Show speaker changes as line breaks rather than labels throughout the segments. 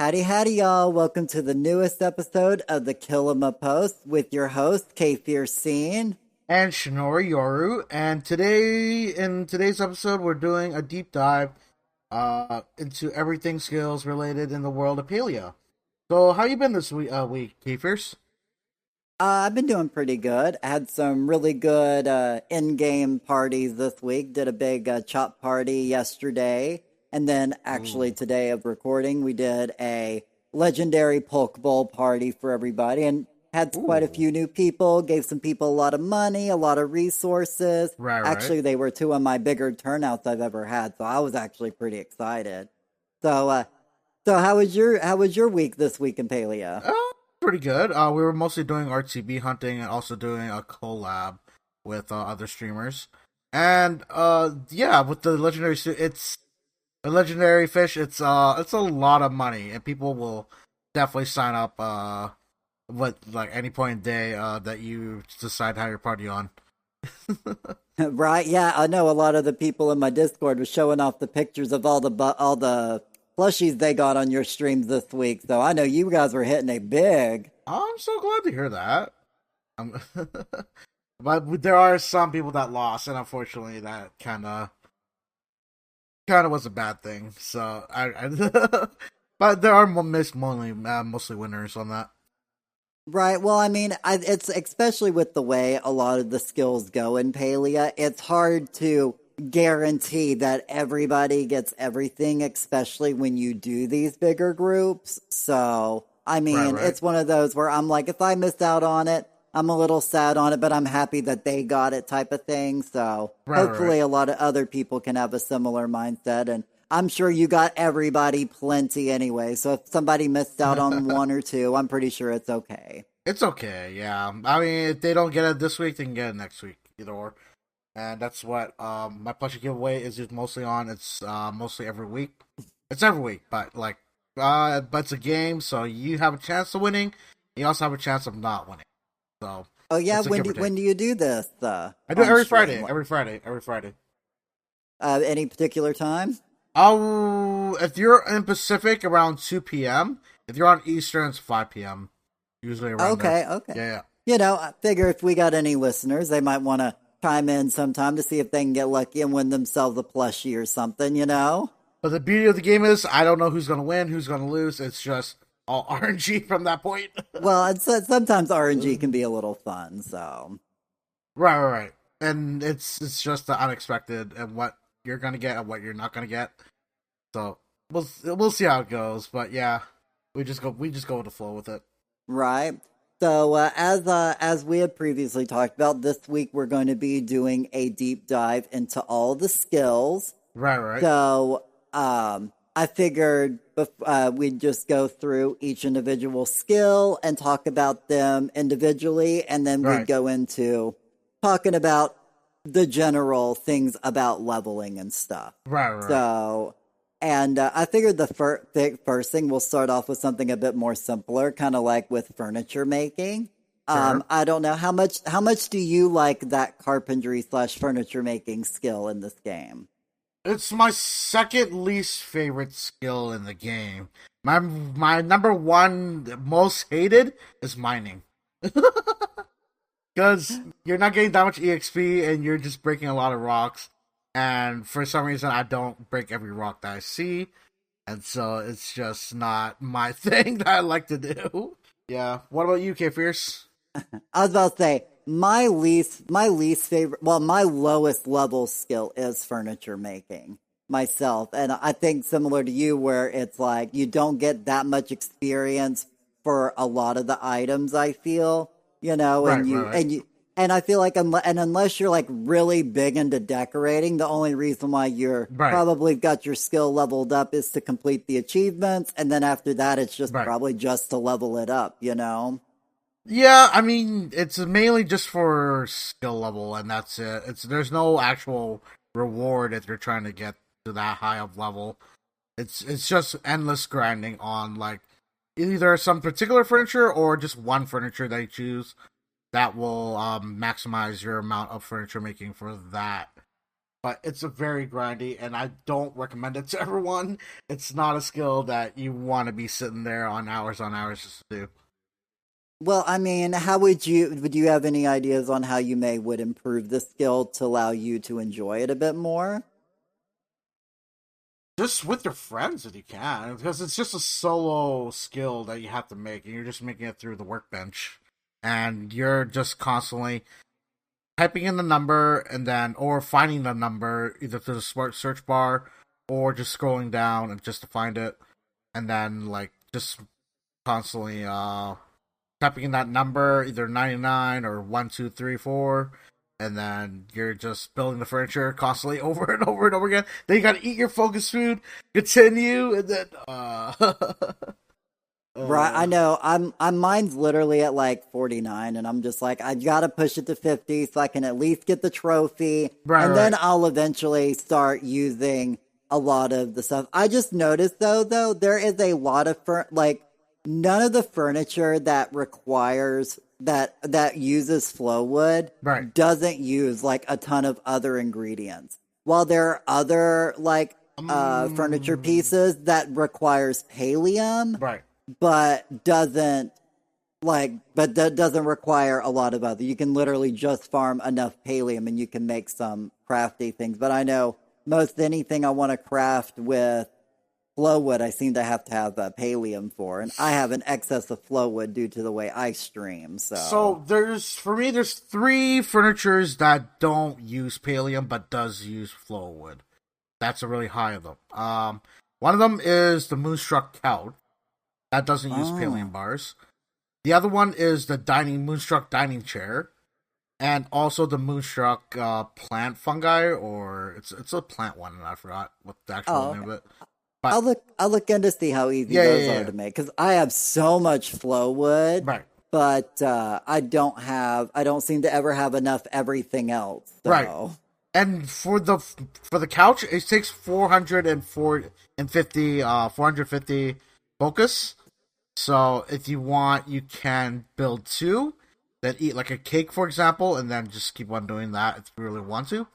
Howdy, howdy, y'all. Welcome to the newest episode of the Kilima Post with your host, K-Fiercene.
And Shinori Yoru. And in today's episode, we're doing a deep dive into everything skills related in the world of Paleo. So, how you been this week, Keefers?
I've been doing pretty good. I had some really good in-game parties this week. Did a big chop party yesterday. And then actually
Ooh.
today of recording, we did a legendary Poke Bowl party for everybody and had quite a
Ooh.
few new people, gave some people a lot of money, a lot of resources.
Right.
Actually, they were two of my bigger turnouts I've ever had, so I was actually pretty excited. So, so how was your week this week in Paleo?
Pretty good. We were mostly doing RTB hunting and also doing a collab with other streamers. And yeah, with the it's a legendary fish. It's a lot of money, and people will definitely sign up. What like any point in the day that you decide how your party on.
Right? Yeah, I know a lot of the people in my Discord was showing off the pictures of all the plushies they got on your streams this week. So I know you guys were hitting it big.
I'm so glad to hear that. Um, but there are some people that lost, and unfortunately, that kind of was a bad thing. So but there are mostly winners on that.
Right. Well, I mean, it's especially with the way a lot of the skills go in Palia, it's hard to guarantee that everybody gets everything, especially when you do these bigger groups. So, I mean,
Right.
it's one of those where I'm like, if I missed out on it, I'm a little sad on it, but I'm happy that they got it type of thing. So,
Right.
hopefully, a lot of other people can have a similar mindset. And I'm sure you got everybody plenty anyway. So, if somebody missed out on one or two, I'm pretty sure it's okay.
It's okay. Yeah. I mean, if they don't get it this week, they can get it next week. Either or. And that's what my plushie giveaway is just mostly on. It's mostly every week. It's every week, but but it's a game, so you have a chance of winning. You also have a chance of not winning. So
Oh yeah,
it's a
when
give
do
or take.
when do you do this
I do it
on
every
stream?
Friday. Every Friday. Every Friday.
Any particular time?
Oh, if you're in Pacific around 2 p.m. If you're on Eastern, it's 5 p.m. Usually around there.
Okay, okay.
Yeah.
You know, I figure if we got any listeners, they might want to chime in sometime to see if they can get lucky and win themselves a plushie or something. You know?
But the beauty of the game is I don't know who's going to win, who's going to lose. It's just all RNG from that point.
Well, sometimes RNG can be a little fun. So
Right. And it's just the unexpected and what you're gonna get and what you're not gonna get. So we'll see how it goes. But yeah, we just go with the flow with it.
right. So as we had previously talked about, this week we're going to be doing a deep dive into all the skills.
Right.
So, I figured we'd just go through each individual skill and talk about them individually, and then we'd
Right.
go into talking about the general things about leveling and stuff.
Right.
So, and I figured the first thing we'll start off with something a bit more simpler, kind of like with furniture making.
Sure.
I don't know how much do you like that carpentry slash furniture making skill in this game?
It's my second least favorite skill in the game. My number one most hated is mining. Because you're not getting that much EXP and you're just breaking a lot of rocks. And for some reason, I don't break every rock that I see. And so it's just not my thing that I like to do. Yeah. What about you, K Fierce?
I was about to say my least favorite, well, my lowest level skill is furniture making myself, and I think similar to you, where it's like you don't get that much experience for a lot of the items. I feel,
Right,
and
right,
you
right.
and you. And I feel like, unless you're like really big into decorating, the only reason why you're
Right,
probably got your skill leveled up is to complete the achievements, and then after that, it's just
right.
probably just to level it up, you know?
Yeah, I mean, it's mainly just for skill level, and that's it. There's no actual reward if you're trying to get to that high of level. It's just endless grinding on like either some particular furniture or just one furniture that you choose that will maximize your amount of furniture making for that. but it's a very grindy, and I don't recommend it to everyone. It's not a skill that you want to be sitting there on hours just to do.
Well, I mean, how would you have any ideas on how you may would improve the skill to allow you to enjoy it a bit more?
Just with your friends if you can, because it's just a solo skill that you have to make, and you're just making it through the workbench, and you're just constantly typing in the number and then or finding the number either through the smart search bar or just scrolling down and just to find it, and then like just constantly typing in that number, either 99 or 1234, and then you're just building the furniture constantly over and over and over again. Then you gotta eat your focus food, continue, and then
Right, I
uh
know. I'm mine's literally at like 49 and I'm just like I got to push it to 50 so I can at least get the trophy
right,
and then
right,
I'll eventually start using a lot of the stuff. I just noticed though there is a lot of like none of the furniture that requires that uses flow wood
right,
doesn't use like a ton of other ingredients. While there are other like furniture
um,
pieces that requires pallium
right.
but doesn't but that doesn't require a lot of other. You can literally just farm enough pallium and you can make some crafty things. But I know most anything I want to craft with flowwood, I seem to have pallium for, and I have an excess of flowwood due to the way I stream. So,
So there's for me there's three furnitures that don't use pallium but does use flow wood. That's a really high of them. One of them is the Moonstruck couch that doesn't use pallium
oh,
bars. The other one is the dining Moonstruck dining chair, and also the Moonstruck plant fungi, or it's a plant one, and I forgot what the actual
oh,
name
okay.
of it. But
I'll look in to see how easy
yeah, yeah,
those
yeah,
are
yeah.
to make because I have so much flowwood,
Right,
but I don't seem to ever have enough everything else.
right.
So.
And for the couch, it takes 450 focus. So if you want, you can build two, then eat like a cake, for example, and then just keep on doing that if you really want to.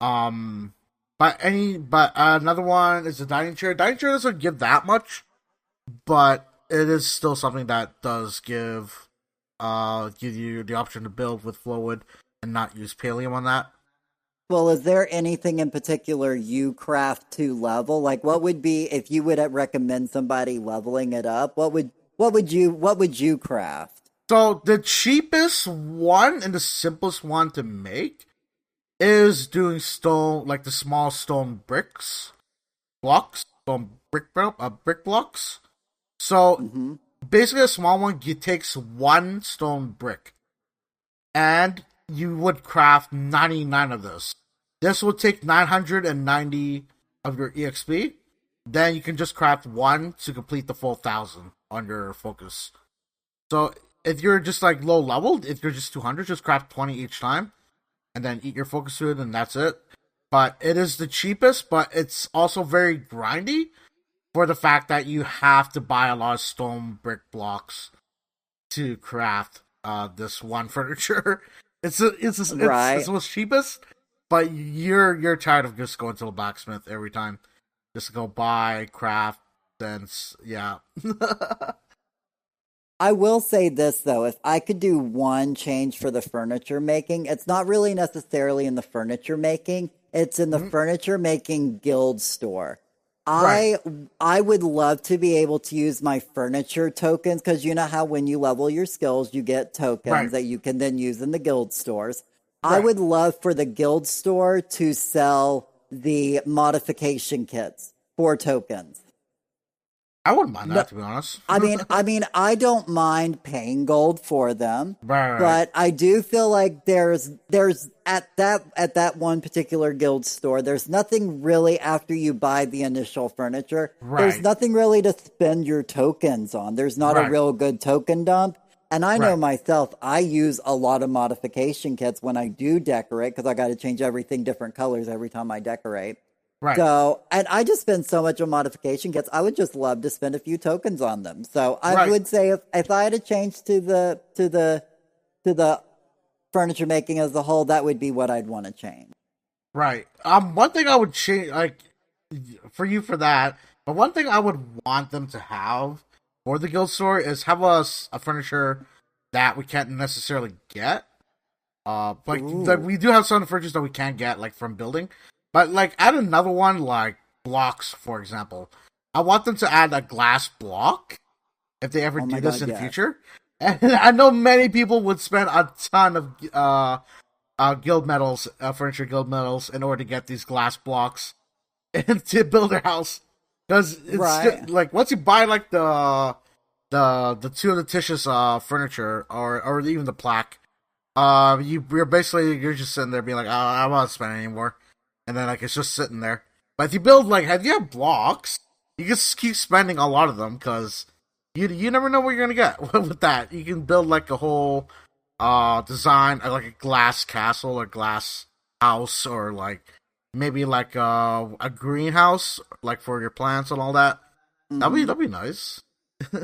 Um, but another one is the dining chair. Dining chair doesn't give that much, but it is still something that does give you the option to build with Flowwood and not use Pallium on that.
Well, is there anything in particular you craft to level? Like, what would be if you would recommend somebody leveling it up? What would you craft?
So the cheapest one and the simplest one to make is doing stone, like the small stone blocks, brick blocks. So
Hmm.
basically, a small one takes one stone brick, and you would craft 99 of this. This will take 990 of your EXP. Then you can just craft one to complete the full 1,000 on your focus. So if you're just like low leveled, if you're just 200, just craft 20 each time and then eat your focus food and that's it. But it is the cheapest, but it's also very grindy for the fact that you have to buy a lot of stone brick blocks to craft this one furniture. It's
Right.
the most cheapest, but you're tired of just going to the blacksmith every time. Just go buy, craft, then yeah.
I will say this though, if I could do one change for the furniture making, it's not really necessarily in the furniture making, it's in the
Mhm.
furniture making guild store.
Right,
I I would love to be able to use my furniture tokens cuz you know how when you level your skills you get tokens
right,
that you can then use in the guild stores. I
right.
would love for the guild store to sell the modification kits for tokens.
I wouldn't mind
No,
that to be honest.
I don't mind paying gold for them,
Right, right,
but I do feel like there's at that one particular guild store, there's nothing really after you buy the initial furniture. There's
right,
nothing really to spend your tokens on. There's not a
right,
real good token dump. And I know
right,
myself, I use a lot of modification kits when I do decorate because I got to change everything different colors every time I decorate.
right,
So, and I just spend so much on modification kits. I would just love to spend a few tokens on them. So, I
right.
would say if I had to change to the furniture making as a whole, that would be what I'd want to change.
Right. One thing I would change, like, for you for that, but one thing I would want them to have for the guild store is have us a furniture that we can't necessarily get. Like
Ooh.
we do have some furnitures that we can't get, like from building, but like add another one, like blocks, for example. I want them to add a glass block if they ever
Oh
do
my
this
god,
in the
yes.
future. And I know many people would spend a ton of guild medals, furniture guild medals, in order to get these glass blocks and to build their house. Because it's
Right.
just, like once you buy like the two of the Tish's furniture or even the plaque, you're just sitting there being like, oh, I don't want to spend anymore, and then like it's just sitting there. But if you build like if you have blocks, you just keep spending a lot of them because you never know what you're gonna get with that. You can build like a whole design like a glass castle or glass house or like maybe like a greenhouse like for your plants and all that.
Mm-hmm.
That'd be nice.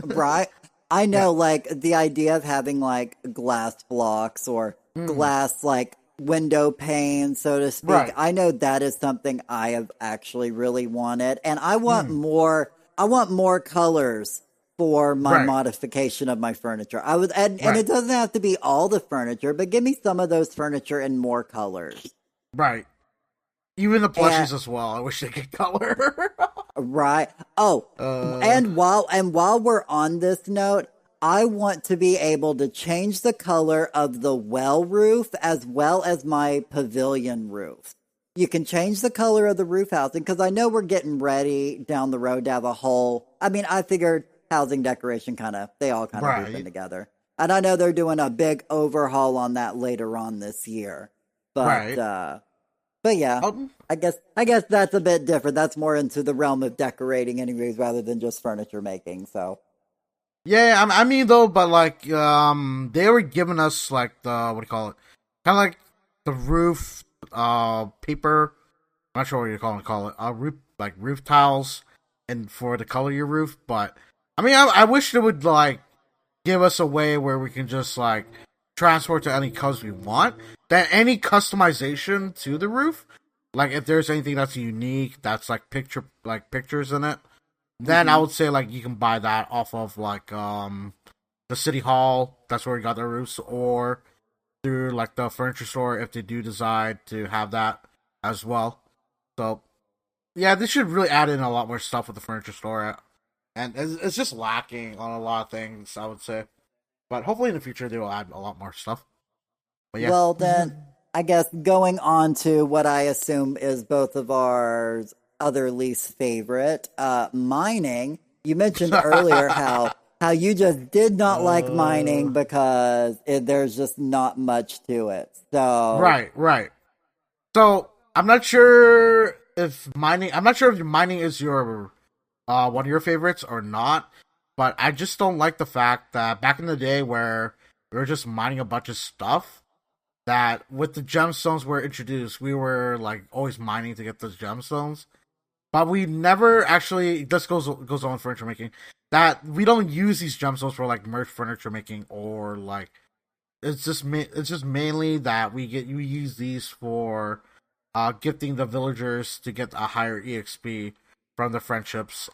Right. I
Yeah.
know, like, the idea of having, like, glass blocks or
Mm,
glass, like, window panes, so to speak.
right.
I know that is something I have actually really wanted. And
Mm,
I want more colors for my
right.
modification of my furniture. And
Right.
it doesn't have to be all the furniture, but give me some of those furniture in more colors.
Right. Even the
And
plushies as well. I wish they could color.
right. Oh,
uh,
and while we're on this note, I want to be able to change the color of the well roof as well as my pavilion roof. You can change the color of the roof housing because I know we're getting ready down the road to have a whole. I mean, I figured housing decoration they all kind of loop in
right.
together. And I know they're doing a big overhaul on that later on this year. But
Right.
uh but yeah,
Um,
I guess that's a bit different. That's more into the realm of decorating, anyways, rather than just furniture making. So,
yeah, I mean though, but like they were giving us like the what do you call it? Kind of like the roof paper. I'm not sure what you call it. Roof like roof tiles and for the color of your roof, but I mean I wish they would like give us a way where we can just like transport to any colors we want. That any customization to the roof, like if there's anything that's unique, that's like pictures in it, then I
hmm
would say like you can buy that off of like the city hall. That's where we got their roofs, or through like the furniture store if they do decide to have that as well. So yeah, they should really add in a lot more stuff with the furniture store, and it's just lacking on a lot of things. I would say. But hopefully in the future they will add a lot more stuff. But yeah.
well, then I guess going on to what I assume is both of our other least favorite, mining. You mentioned earlier how you just did not like
uh,
mining because there's just not much to it. So,
right, right. So I'm not sure if mining. I'm not sure if mining is your one of your favorites or not. But I just don't like the fact that back in the day where we were just mining a bunch of stuff, that with the gemstones were introduced, we were like always mining to get those gemstones. But we never actually. This goes on furniture making. That we don't use these gemstones for like merch furniture making or like it's just mainly that we use these for gifting the villagers to get a higher exp from the friendships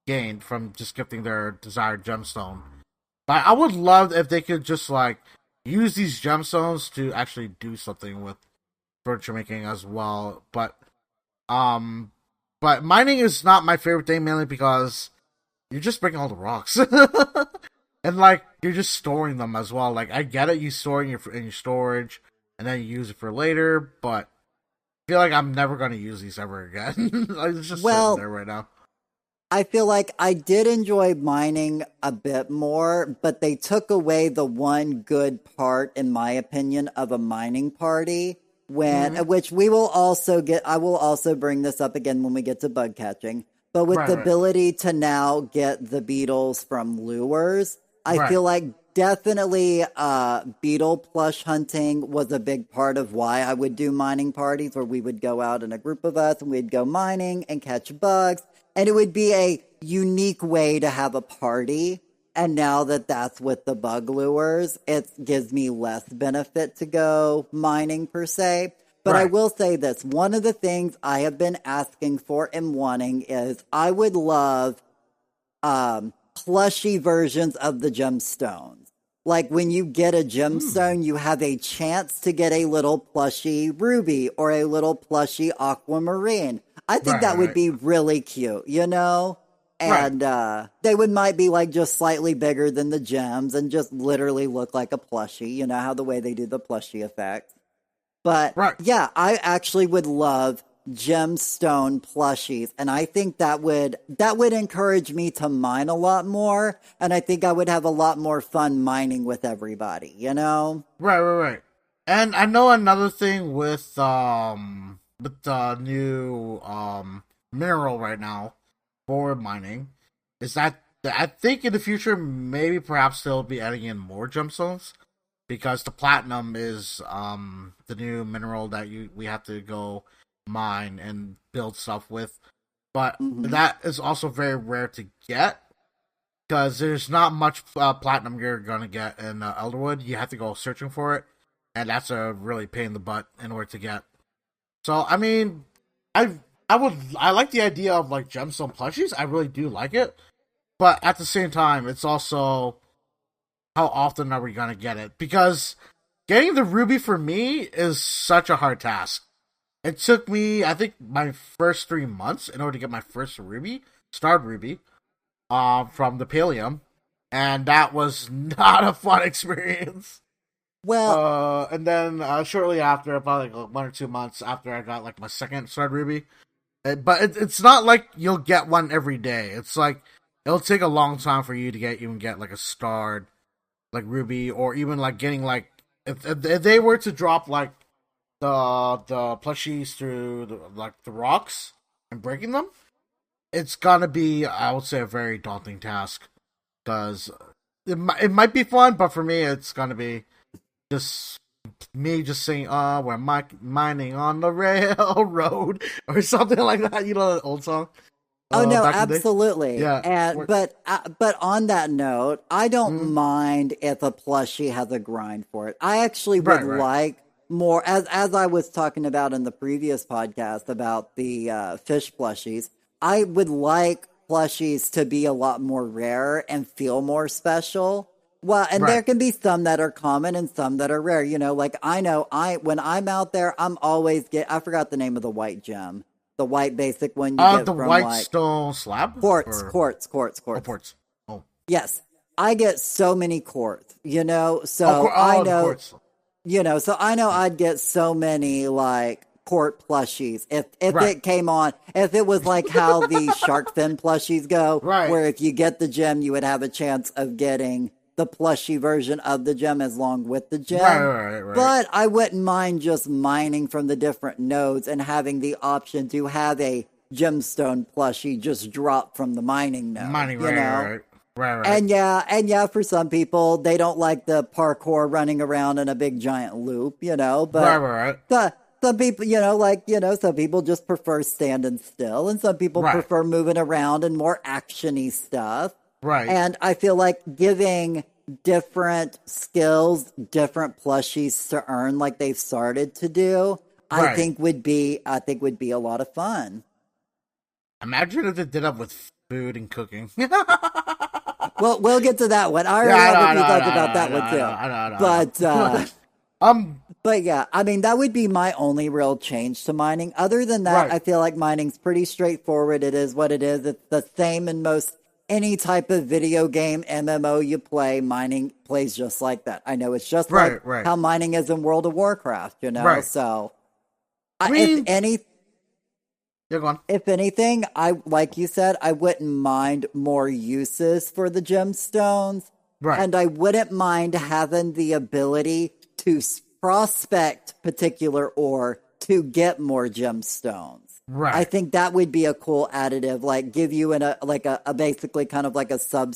gained from just gifting their desired gemstone. But I would love if they could just like use these gemstones to actually do something with furniture making as well. Um but mining is not my favorite thing mainly because you're just breaking all the rocks. And like you're just storing them as well. Like I get it, you store in your storage, and then you use it for later. But I feel like I'm never gonna use these ever again. Like, it's just sitting there
well,
right now.
I feel like I did enjoy mining a bit more, but they took away the one good part, in my opinion, of a mining party.
Mm-hmm.
Which we will also get, I will also bring this up again when we get to bug catching. But with
Right,
the
right,
ability to now get the beetles from lures, I
right,
feel like definitely beetle plush hunting was a big part of why I would do mining parties where we would go out in a group of us and we'd go mining and catch bugs and it would be a unique way to have a party. And now that that's with the bug lures, it gives me less benefit to go mining per se. But I
Right.
will say this, one of the things I have been asking for and wanting is I would love plushy versions of the gemstones. Like when you get a
Hmm.
gemstone, you have a chance to get a little plushy ruby or a little plushy aquamarine. I think
Right.
that would
Right.
be really cute, you know?
Right.
And they would might be like just slightly bigger than the gems and just literally look like a plushie, you know how the way they do the plushie effect. But
Right.
yeah, I actually would love gemstone plushies, and I think that would encourage me to mine a lot more, and I think I would have a lot more fun mining with everybody, you know?
Right. Right. Right. And I know another thing with the new mineral right now for mining is that I think in the future maybe perhaps they'll be adding in more gemstones because the platinum is the new mineral that we have to go mine and build stuff with. But
Hmm.
that is also very rare to get because there's not much platinum you're gonna get in Elderwood. You have to go searching for it, and that's a really pain in the butt in order to get. So I mean, I I like the idea of like gemstone plushies. I really do like it, but at the same time, it's also how often are we gonna get it? Because getting the ruby for me is such a hard task. It took me, I think, my first 3 months in order to get my first ruby, starred ruby, from the Palladium, and that was not a fun experience.
Well,
And then shortly after, about like 1 or 2 months after, I got like my second starred ruby. But it's not like you'll get one every day. It's like it'll take a long time for you to even get like a starred like ruby, or even like getting like if they were to drop like the plushies through like the rocks and breaking them, it's gonna be, I would say, a very daunting task because it might be fun, but for me it's gonna be just me just saying, we're mining on the railroad or something like that. You know, the old song,
oh no,
back in the day.
absolutely.
Yeah,
And but on that note, I don't
mm,
mind if a plushie has a grind for it. I actually would
right, right,
like more, as I was talking about in the previous podcast about the fish plushies. I would like plushies to be a lot more rare and feel more special. Well, and there
right.
can be some that are common and some that are rare. You know, like I know I when I'm out there, I'm always get. I forgot the name of the white gem, the white basic one you
The
get from
white
like
stone slab
quartz,
or
quartz, quartz, quartz.
ports. Oh,
Yes, I get so many quartz, you know, so I
the
know,
quartz.
so I know I'd get so many like port plushies if
Right,
it came on, if it was like how the shark fin plushies go,
right,
where if you get the gem, you would have a chance of getting the plushie version of the gem as long with the
right,
gem.
right, right.
But I wouldn't mind just mining from the different nodes and having the option to have a gemstone plushie just drop from the mining node,
Mining,
you
right,
know?
right, right, right,
And yeah, for some people, they don't like the parkour running around in a big giant loop, you know,
right,
but
right,
the, some people, some people just prefer standing still and some people
right,
prefer moving around and more actiony stuff.
right,
And I feel like giving different skills, different plushies to earn like they've started to do,
right.
I think would be a lot of fun.
Imagine if they did up with food and cooking. Yeah,
Well, we'll get to that one. I already
I
have
know,
a
I know,
few
I
thoughts
know,
about
I
that
know,
one
I know,
too.
I know, I know,
But
I know. Um,
but yeah, I mean that would be my only real change to mining. Other than that,
right.
I feel like mining's pretty straightforward. It is what it is. It's the same in most any type of video game MMO you play. Mining plays just like that. I know it's just like
Right, right,
how mining is in World of Warcraft, you know.
right.
So,
I
if
mean, you're going.
if anything, I like you said, I wouldn't mind more uses for the gemstones,
Right,
and I wouldn't mind having the ability to prospect particular ore to get more gemstones. I
right,
think that would be a cool additive, like give you a basically kind of like a sub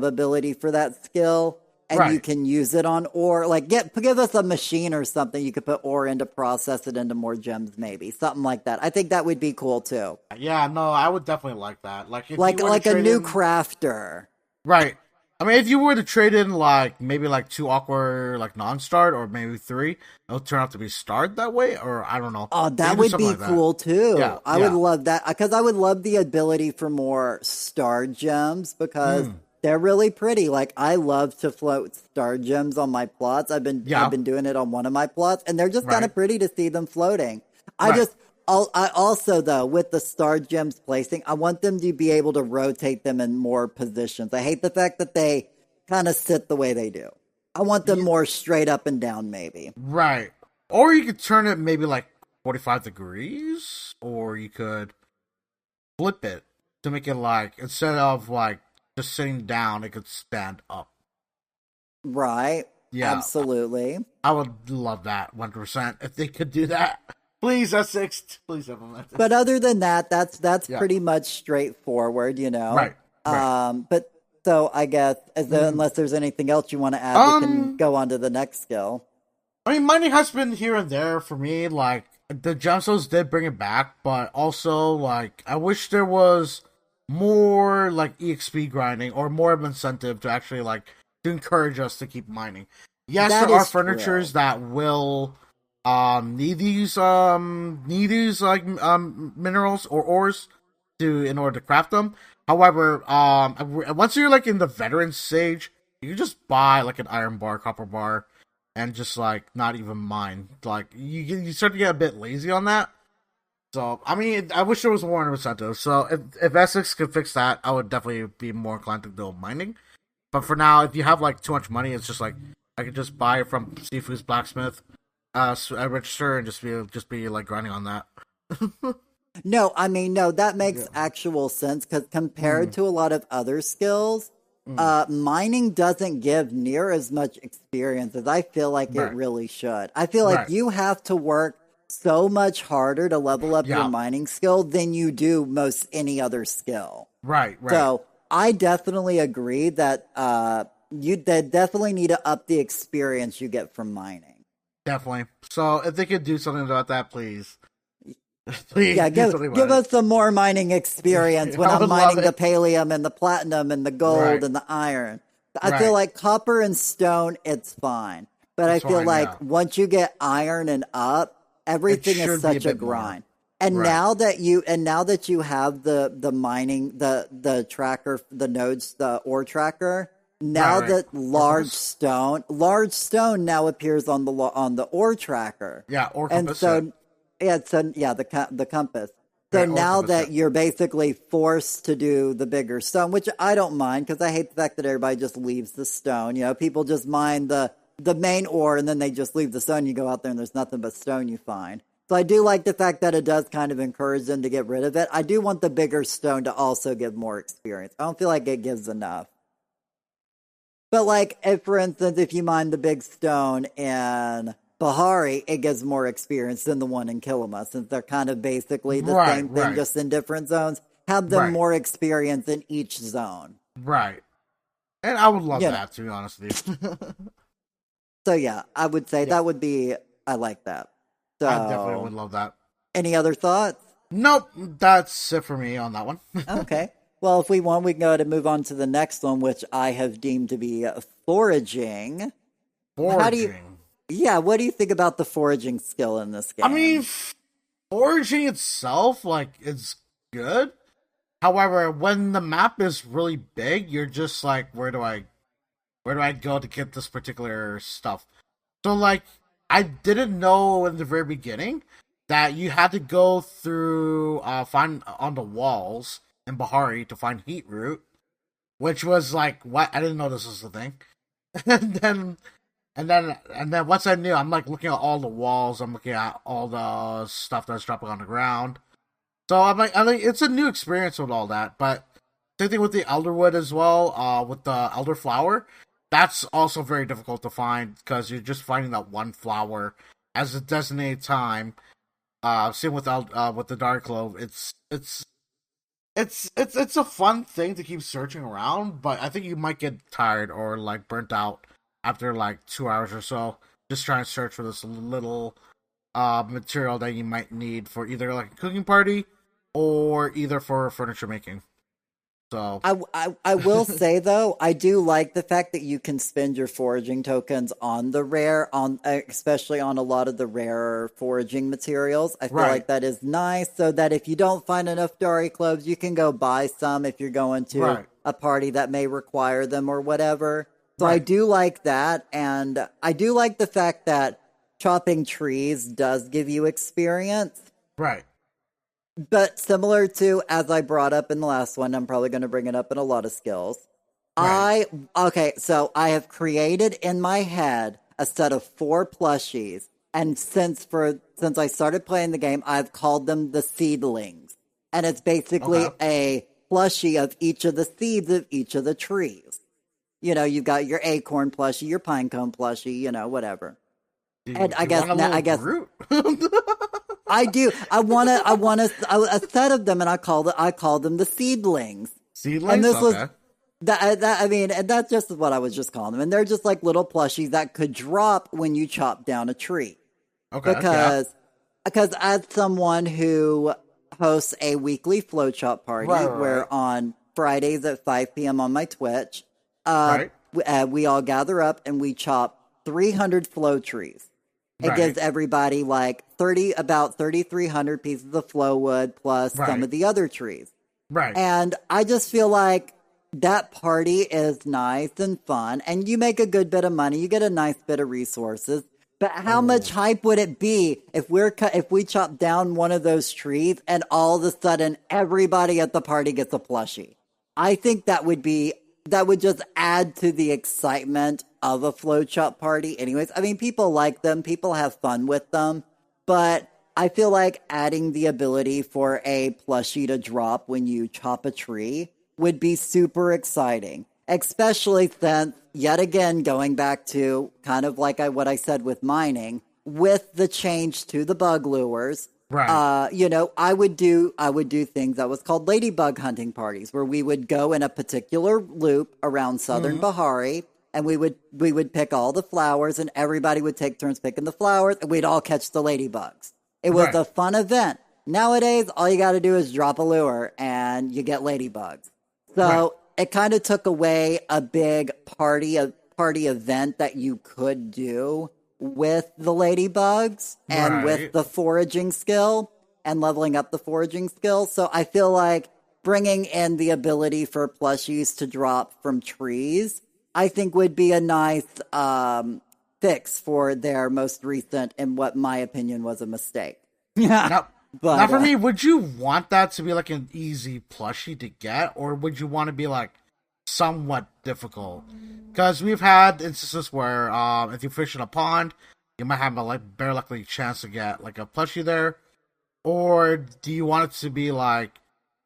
ability for that skill, and you
right.
can use it on ore. Like give us a machine or something you could put ore into, process it into more gems, maybe something like that. I think that would be cool too,
Yeah, no, I would definitely like that. Like if you were to
like a
trade
new
in,
crafter.
right? I mean, if you were to trade in like maybe like two awkward like non-start or maybe three, it'll turn out to be start that way, or I don't know.
Oh,
They
that
can do
would
something
be
like that.
cool
Yeah,
too. I would
yeah.
love that because I would love the ability for more star gems because
Mm,
they're really pretty. Like I love to float star gems on my plots. I've
yeah.
been doing it on one of my plots, and they're just kind
Right.
of pretty to see them floating. I
Right.
just I also though with the star gems placing, I want them to be able to rotate them in more positions. I hate the fact that they kind of sit the way they do. I want them
Ye-
more straight up and down, maybe.
right. Or you could turn it maybe like 45 degrees, or you could flip it to make it like instead of like just sitting down, it could stand up.
Right.
Yeah,
Absolutely.
I would love that 100% if they could do that. Please, Ep6, please implement it.
But other than that, that's
Yeah,
pretty much straightforward, you know.
right, right.
But so I guess
Mm.
unless there's anything else you want to add, we can
Um,
go on to the next skill.
I mean, mining has been here and there for me. Like the gemstones did bring it back, but also like I wish there was more like EXP grinding or more of an incentive to actually like to encourage us to keep mining. Yes, there
That
are
is
furnitures
true.
that will need these like minerals or ores to in order to craft them. However, once you're like in the veteran stage, you can just buy like an iron bar, copper bar, and just like not even mine. Like you start to get a bit lazy on that. So I mean, I wish there was more incentive. So if Essex could fix that, I would definitely be more inclined to do mining. But for now, if you have like too much money, it's just like I could just buy it from Seafood's blacksmith, register, and just be like grinding on that.
No, I mean, no, that makes
Yeah.
actual sense because compared
Mm,
to a lot of other skills,
mm.
mining doesn't give near as much experience as I feel like it
Right.
really should. I feel like
Right.
you have to work so much harder to level up your
Yeah.
mining skill than you do most any other skill.
Right. Right.
So I definitely agree that you that definitely need to up the experience you get from mining.
Definitely. So if they could do something about that, please, please
Yeah,
do something
give
about it.
us some more mining experience when
I
I'm
would love
mining the
it.
pallium and the platinum and the gold
Right.
and the iron. I feel
Right.
like copper and stone, it's fine. But I
It's
feel
fine.
like
Yeah.
once you get iron and up,
It
everything is
should be a
such a
bit more.
grind. And
Right.
now that you have the mining the tracker the nodes the ore tracker,
Right.
now
Right.
that
Or compass.
large stone now appears on on the ore tracker.
Yeah. Or
And
compass. Yeah.
yeah, the compass. So
Right. Or
now
compass. Yeah.
that you're basically forced to do the bigger stone, which I don't mind because I hate the fact that everybody just leaves the stone. You know, people just mine the main ore and then they just leave the stone. You go out there and there's nothing but stone you find. So I do like the fact that it does kind of encourage them to get rid of it. I do want the bigger stone to also give more experience. I don't feel like it gives enough. But like, if for instance, if you mine the big stone in Bahari, it gives more experience than the one in Kilima, since they're kind of basically the
Right.
same thing,
Right.
just in different zones. Have them
Right.
more experience in each zone.
Right. And I would love
You know.
that, to be honest with you.
So yeah, I would say
Yeah.
that would be. I like that.
I definitely
So,
would love that.
any other thoughts?
Nope. That's it for me on that one.
Okay. Well, if we want, we can go ahead and move on to the next one, which I have deemed to be foraging. How do you?
Foraging.
Yeah, what do you think about the foraging skill in this
I mean,
game?
foraging itself, like, it's good. However, when the map is really big, you're just like, where do I go to get this particular stuff? So like I didn't know in the very beginning that you had to go through find on the walls in Bahari to find heat root, which was like what I didn't know this was the thing. and then and then once I knew, I'm like looking at all the walls, I'm looking at all the stuff that's dropping on the ground. So I'm like it's a new experience with all that, but same thing with the elderwood as well. With the elderflower, that's also very difficult to find because you're just finding that one flower as a designated time. Same with the dark clove. It's a fun thing to keep searching around, but I think you might get tired or like burnt out after like 2 hours or so, just trying to search for this little material that you might need for either like a cooking party or either for furniture making. So
I will say though, I do like the fact that you can spend your foraging tokens on the rare, on especially on a lot of the rarer foraging materials. I feel
right,
like that is nice, so that if you don't find enough Dari cloves, you can go buy some if you're going to
right,
a party that may require them or whatever. So I
right,
do like that, and I do like the fact that chopping trees does give you experience.
right,
But similar to as I brought up in the last one, I'm probably going to bring it up in a lot of skills.
right.
I okay, so I have created in my head a set of 4 plushies, and since I started playing the game, I've called them the seedlings, and it's basically
Okay.
a plushie of each of the seeds of each of the trees. You know, you've got your acorn plushie, your pinecone plushie, you know, whatever. And
Do you want a
I
little
guess
Groot?
I do. I want a set of them, and I call them the seedlings. And
Seedlings?
this was
Okay.
that. I mean, and that's just what I was just calling them. And they're just like little plushies that could drop when you chop down a tree.
Okay. Yeah.
Because as someone who hosts a weekly flow chop
Right.
party,
Right.
where on Fridays at 5 p.m. on my Twitch, uh,
Right.
we all gather up and we chop 300 flow trees. It gives
Right.
everybody like about 3,300 pieces of flow wood plus some
Right.
of the other trees.
Right.
And I just feel like that party is nice and fun, and you make a good bit of money. You get a nice bit of resources. But how much
Oh.
hype would it be if if we chop down one of those trees and all of a sudden everybody at the party gets a plushie? I think that would just add to the excitement of a flow chop party. Anyways, I mean, people like them, people have fun with them, but I feel like adding the ability for a plushie to drop when you chop a tree would be super exciting, especially since, yet again, going back to kind of like what I said with mining, with the change to the bug lures,
Right.
you know, I would do things that was called ladybug hunting parties, where we would go in a particular loop around southern
Mm-hmm.
Bahari, and we would pick all the flowers, and everybody would take turns picking the flowers, and we'd all catch the ladybugs. It was
Right.
a fun event. Nowadays, all you got to do is drop a lure, and you get ladybugs.
Right.
So it kind of took away a big party event that you could do with the ladybugs and with
Right.
the foraging skill and leveling up the foraging skill. So I feel like bringing in the ability for plushies to drop from trees, I think would be a nice fix for their most recent, and what my opinion was a mistake. Yeah,
Now, now
but
for me, would you want that to be like an easy plushie to get, or would you want to be like somewhat difficult? Because we've had instances where, if you fish in a pond, you might have a like bare likely chance to get like a plushie there. Or do you want it to be like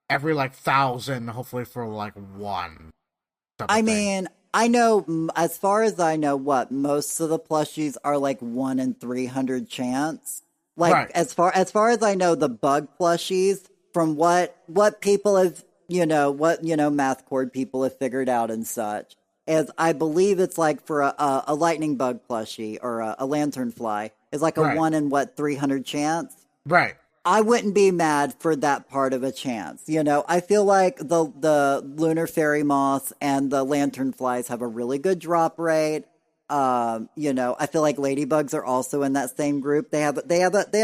every like thousand, hopefully for like one type
I
of thing?
mean, I know as far as I know, what most of the plushies are like 1 in 300 chance. Like
Right,
as far as I know, the bug plushies, from what people have, what math cord people have figured out and such, is I believe it's like for a lightning bug plushie or a lantern fly is like a
right,
1 in 300 chance.
right,
I wouldn't be mad for that part of a chance. You know, I feel like the lunar fairy moths and the lanternflies have a really good drop rate. You know, I feel like ladybugs are also in that same group. They have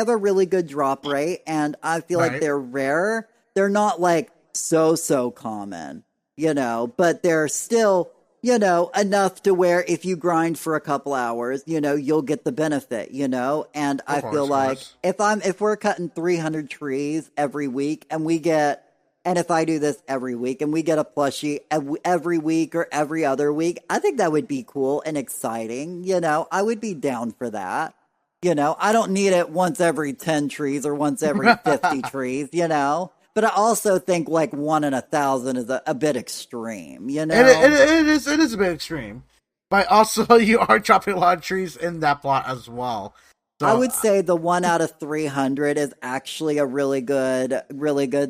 a really good drop rate, and I feel like
right.
they're rare. They're not like so common, you know, but they're still, you know, enough to where if you grind for a couple hours, you know, you'll get the benefit, you know? And I feel
Of
like
course.
if we're cutting 300 trees every week and if I do this every week and we get a plushie every week or every other week, I think that would be cool and exciting, you know? I would be down for that. You know, I don't need it once every 10 trees or once every 50 trees, you know? But I also think like 1 in 1,000 is a bit extreme, you know?
It is a bit extreme, but also you are chopping a lot of trees in that plot as well.
I
So
would say the 1 out of 300 is actually a really good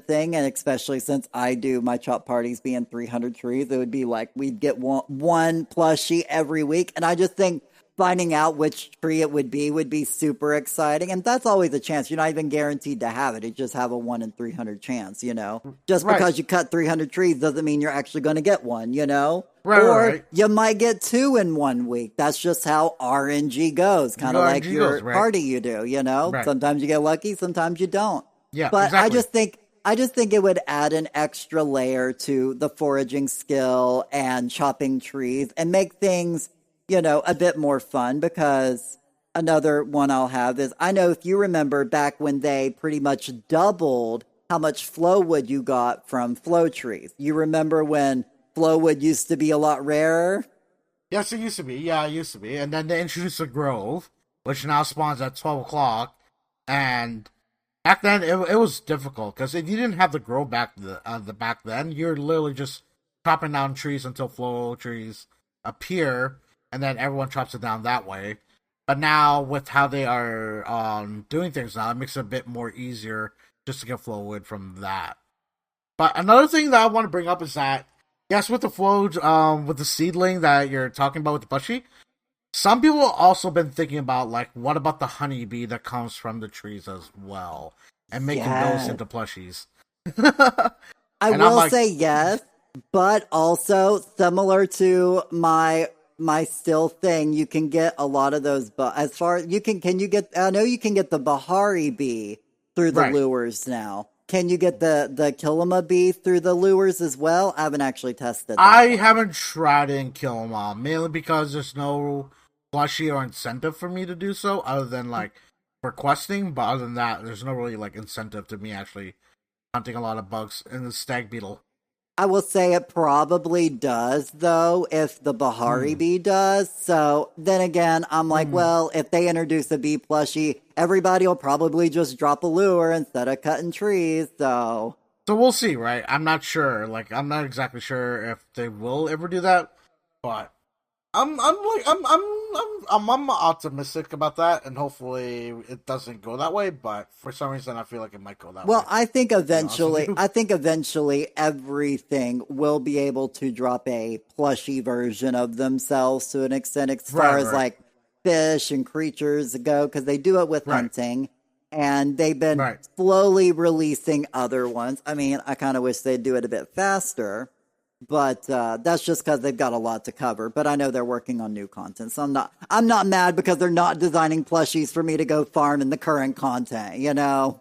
thing. And especially since I do my chop parties being 300 trees, it would be like we'd get one plushie every week. And I just think finding out which tree it would be super exciting. And that's always a chance. You're not even guaranteed to have it. You just have a 1 in 300 chance, you know? Just
Right.
because you cut 300 trees doesn't mean you're actually going to get one, you know?
Right, right,
Or
right.
you might get two in 1 week. That's just how RNG goes,
You
kind of
go
like
RNG goes,
your
right?
party you do, you know?
Right.
Sometimes you get lucky, sometimes you don't.
Yeah,
But
exactly.
I just think it would add an extra layer to the foraging skill and chopping trees and make things, you know, a bit more fun because another one I'll have is I know if you remember back when they pretty much doubled how much flow wood you got from flow trees. You remember when flow wood used to be a lot rarer?
Yes, it used to be. Yeah, it used to be. And then they introduced the Grove, which now spawns at 12 o'clock. And back then, it was difficult because if you didn't have the Grove back then, you're literally just chopping down trees until flow trees appear, and then everyone chops it down that way. But now, with how they are doing things now, it makes it a bit more easier just to get flow wood from that. But another thing that I want to bring up is that yes, with the flow, with the seedling that you're talking about with the plushie, some people also been thinking about like, what about the honeybee that comes from the trees as well, and making those
Yeah.
into plushies.
I
And I'm
will
like,
say yes, but also similar to my still thing, you can get a lot of those. But as far can you get? I know you can get the Bahari bee through the
right.
lures now. Can you get the Kilima bee through the lures as well? I haven't actually tested that
I
one.
haven't tried it and kill them all, mainly because there's no plushie or incentive for me to do so, other than like for questing. But other than that, there's no really like incentive to me actually hunting a lot of bugs in the stag beetle.
I will say it probably does, though, if the Bahari
Hmm.
bee does. So then again, I'm like,
Hmm.
well, if they introduce a bee plushie, everybody will probably just drop a lure instead of cutting trees. So
So we'll see, right? I'm not sure. Like, I'm not exactly sure if they will ever do that, but I'm optimistic about that, and hopefully it doesn't go that way. But for some reason, I feel like it might go that way.
well,
To be honest with you,
I think eventually everything will be able to drop a plushy version of themselves to an extent as
right,
far as
right,
like fish and creatures go, because they do it with
right,
hunting and they've been
right.
slowly releasing other ones. I mean, I kind of wish they'd do it a bit faster, but that's just because they've got a lot to cover. But I know they're working on new content, so I'm not mad because they're not designing plushies for me to go farm in the current content, you know?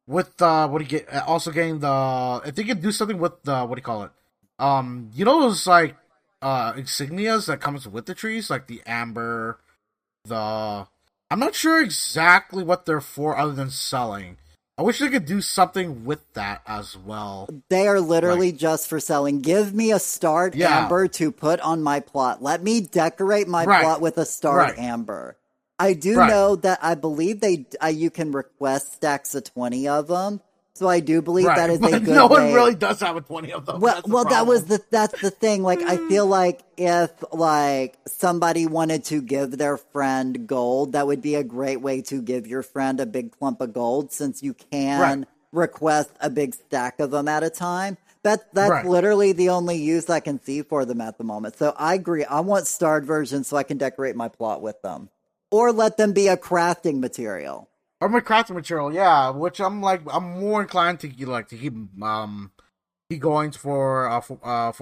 With what do you get? Also getting the, I think you do something with the, what do you call it? You know those like insignias that comes with the trees, like the amber, the. I'm not sure exactly what they're for, other than selling. I wish they could do something with that as well.
They are
Like,
literally just for selling. Give me a starred
yeah,
amber to put on my plot. Let me decorate my
right,
plot with a starred
right,
amber. I do
right.
know that I believe you can request stacks of 20 of them. So I do believe that
Right,
is a
but no
good
one
way.
really does have a 20 of them. That's the
Well,
problem.
that's the thing. Like, I feel like if like somebody wanted to give their friend gold, that would be a great way to give your friend a big clump of gold, since you
Right,
can request a big stack of them at a time. That's
right.
literally the only use I can see for them at the moment. So I agree. I want starred versions so I can decorate my plot with them, or let them be a crafting material.
Or my crafting material, yeah. Which I'm like, I'm more inclined to like to keep going for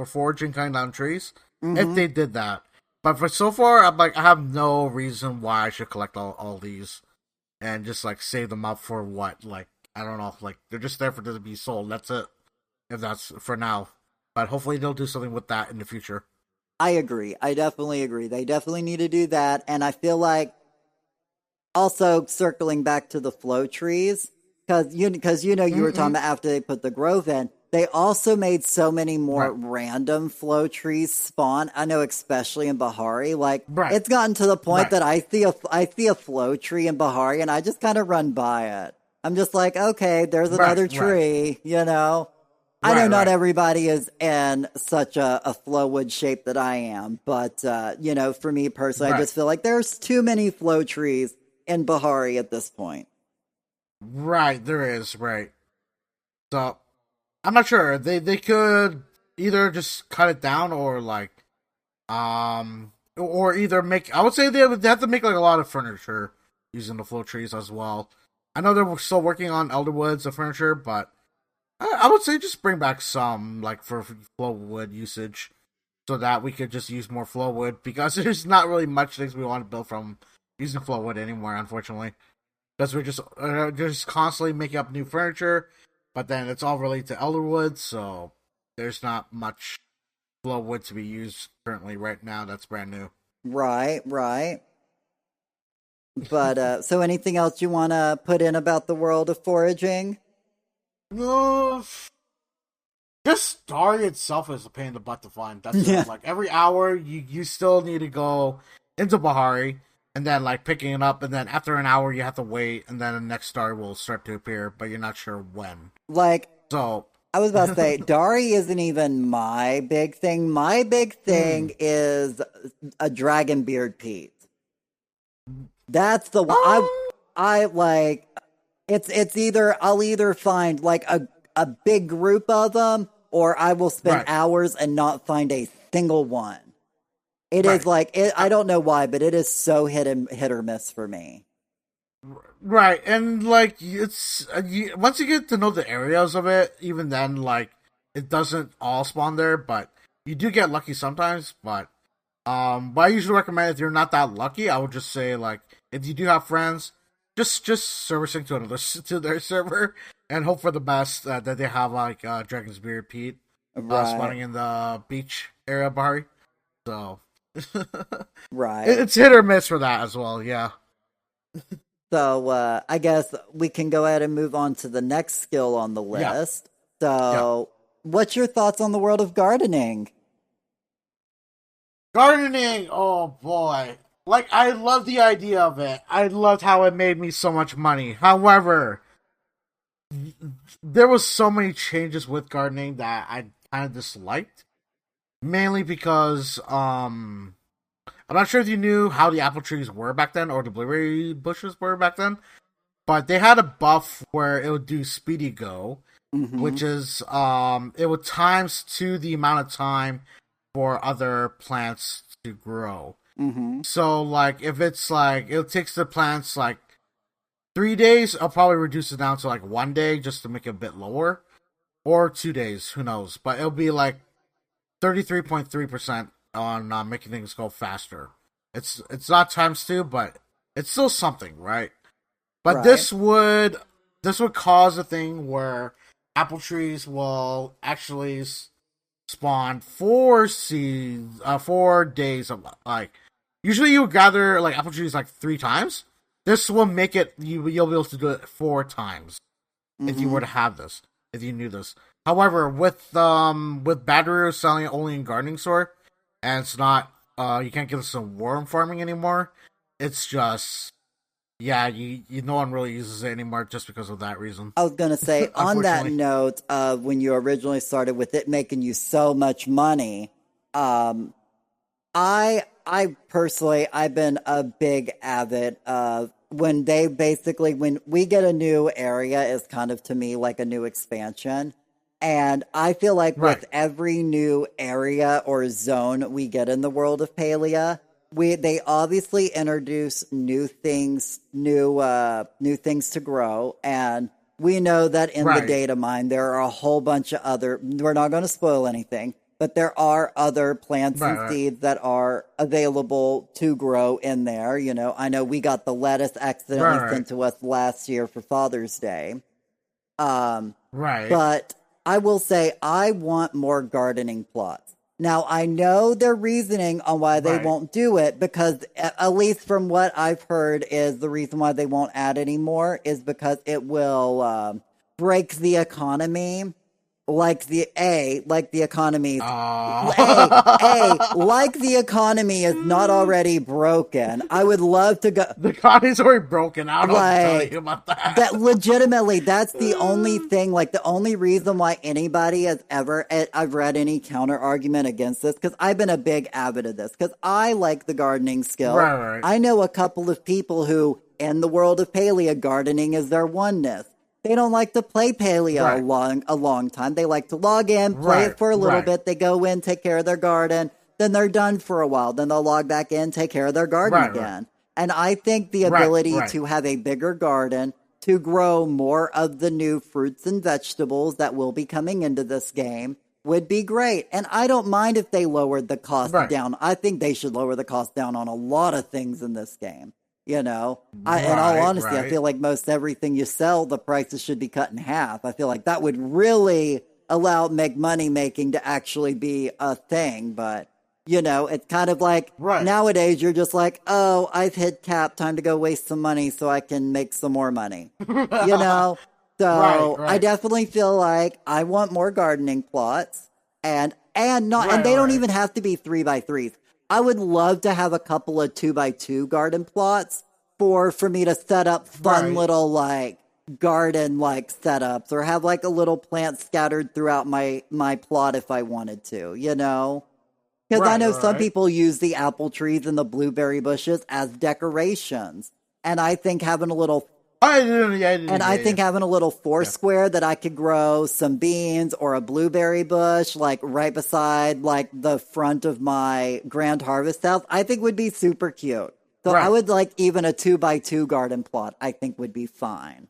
foraging, cutting down trees. If
Hmm.
they did that, but for so far, I'm like, I have no reason why I should collect all these and just like save them up for what, like, I don't know, like they're just there for them to be sold. That's it. If that's for now, but hopefully they'll do something with that in the future.
I agree. I definitely agree. They definitely need to do that, and I feel like also circling back to the flow trees, because you know you were talking
Mm-mm.
about after they put the grove in, they also made so many more
Right,
random flow trees spawn. I know, especially in Bahari, like
right,
it's gotten to the point
right,
that I see a flow tree in Bahari and I just kind of run by it. I'm just like, okay, there's
right,
another
right,
tree, you know. I know
right,
not
right,
everybody is in such a flowwood shape that I am, but you know, for me personally, I
right.
just feel like there's too many flow trees in Bahari at this point.
Right, there is, right. So I'm not sure. They could either just cut it down or like or either make. I would say they would have to make like a lot of furniture using the flow trees as well. I know they're still working on elderwoods of furniture, but I would say just bring back some like for flow wood usage, so that we could just use more flow wood because there's not really much things we want to build from using flow wood anymore, unfortunately. Because we're just constantly making up new furniture, but then it's all related to elderwood, so there's not much flow wood to be used currently right now. That's brand new.
Right, right. But so anything else you want to put in about the world of foraging?
No, just Dari itself is a pain in the butt to find. That's
Yeah.
it. Like every hour, you still need to go into Bahari and then like picking it up, and then after an hour you have to wait, and then the next star will start to appear, but you're not sure when.
Like
So
I was about to say, Dari isn't even my big thing. My big thing is a dragon beard Pete. That's the one
um,
I like. It's either I'll either find like a big group of them, or I will spend
right,
hours and not find a single one. It is
right.
like I don't know why, but it is so hit or miss for me.
Right, and like it's once you get to know the areas of it, even then, like it doesn't all spawn there, but you do get lucky sometimes. But I usually recommend if you're not that lucky, I would just say like if you do have friends, just servicing to another to their server and hope for the best that they have like Dragon's Beard Pete
Right,
spawning in the beach area, Bahari. So
right.
it's hit or miss for that as well. Yeah,
So I guess we can go ahead and move on to the next skill on the
yeah,
list.
yeah.
So, what's your thoughts on the world of gardening?
Gardening, oh boy. Like, I love the idea of it. I loved how it made me so much money. However, there was so many changes with gardening that I kind of disliked. Mainly because, I'm not sure if you knew how the apple trees were back then or the blueberry bushes were back then, but they had a buff where it would do speedy go,
Mm-hmm.
which is, it would times two the amount of time for other plants to grow.
Mm-hmm.
So like if it's like it takes the plants like 3 days, I'll probably reduce it down to like 1 day just to make it a bit lower. Or 2 days, who knows. But it'll be like 33.3% on making things go faster. It's not times two, but it's still something, right? But
Right.
this would cause a thing where apple trees will actually spawn 4 seeds, 4 days of like. Usually you would gather like apple trees like 3 times. This will make it you'll be able to do it 4 times if you
Mm-hmm.
were to have this, if you knew this. However, with battery selling it only in gardening store, and it's not you can't get this in worm farming anymore. It's just yeah, you no one really uses it anymore just because of that reason.
I was gonna say, on that
Unfortunately.
note of when you originally started with it making you so much money, um, I personally I've been a big avid of when we get a new area is kind of to me like a new expansion. And I feel like
Right.
with every new area or zone we get in the world of Palea, they obviously introduce new things to grow, and we know that in the
Right.
data mine there are a whole bunch of other. We're not going to spoil anything, but there are other plants
Right.
and
Right.
seeds that are available to grow in there. You know, I know we got the lettuce accidentally
Right.
sent to us last year for Father's Day. Um,
Right.
but I will say I want more gardening plots. Now, I know their reasoning on why they
Right.
won't do it because, at least from what I've heard, is the reason why they won't add any more is because it will break the economy, like the economy's like the economy is not already broken. I would love to go
the economy's already broken. I don't know what to tell you
like
about
that.
that.
Legitimately, that's the only thing, like the only reason why anybody has ever I've read any counter argument against this, because I've been a big avid of this because I like the gardening skill.
Right. Right.
I know a couple of people who in the world of paleo gardening is their oneness. They don't like to play paleo
Right.
a long time. They like to log in, play
Right.
it for a little
Right.
bit. They go in, take care of their garden, then they're done for a while. Then they'll log back in, take care of their garden
Right, right,
again. And I think the
right,
ability
right.
to have a bigger garden to grow more of the new fruits and vegetables that will be coming into this game would be great. And I don't mind if they lowered the cost
Right,
down. I think they should lower the cost down on a lot of things in this game. You know, in all
right,
honesty, I
right.
feel like most everything you sell, the prices should be cut in half. I feel like that would really allow make money making to actually be a thing. But you know, it's kind of like
Right.
nowadays you're just like, oh, I've hit cap, time to go waste some money so I can make some more money. You know,
Right,
so I
right,
definitely feel like I want more gardening plots, and
right,
they don't
right.
even have to be 3x3s. I would love to have a couple of 2x2 garden plots for me to set up fun
Right,
little like garden like setups, or have like a little plant scattered throughout my plot if I wanted to, you know? Because I
right,
know some
right.
people use the apple trees and the blueberry bushes as decorations. And I think having a little
Yeah,
I
yeah.
think having a little
Yeah.
foursquare that I could grow some beans or a blueberry bush, like right beside like the front of my grand harvest house, I think would be super cute. So I
Right.
would like even a 2x2 garden plot, I think would be fine.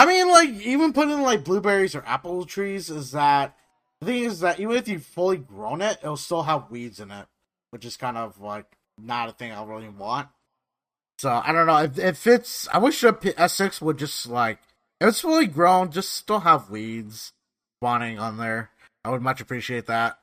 I mean, like, even putting, like, blueberries or apple trees is that. The thing is that even if you've fully grown it, it'll still have weeds in it, which is kind of, like, not a thing I really want. So, I don't know. If it's. I wish the S6 would just, like. If it's fully grown, just still have weeds spawning on there. I would much appreciate that.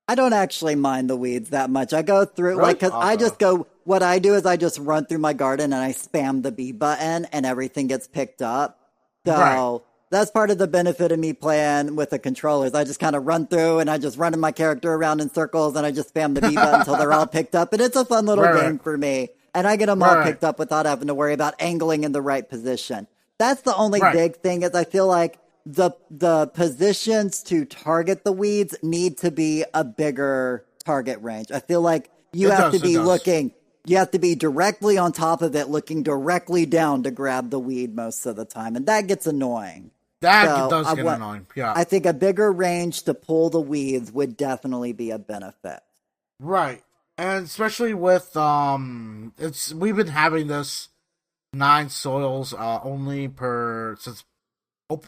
I don't actually mind the weeds that much. I go through,
Really?
like, cause I
Okay.
just go, what I do is I just run through my garden and I spam the B button and everything gets picked up.
Right.
So that's part of the benefit of me playing with the controllers. I just kind of run through and I just run my character around in circles and I just spam the B button until they're all picked up. And it's a fun little
Right, right.
game for me. And I get them all
Right,
picked up without having to worry about angling in the right position. That's the only
right.
big thing is I feel like the positions to target the weeds need to be a bigger target range. I feel like you
It
have to
does, it
be
does.
looking, you have to be directly on top of it, looking directly down to grab the weed most of the time, and that gets annoying.
That
So
does get annoying. Yeah.
I think a bigger range to pull the weeds would definitely be a benefit.
Right. And especially with it's we've been having this 9 soils only per since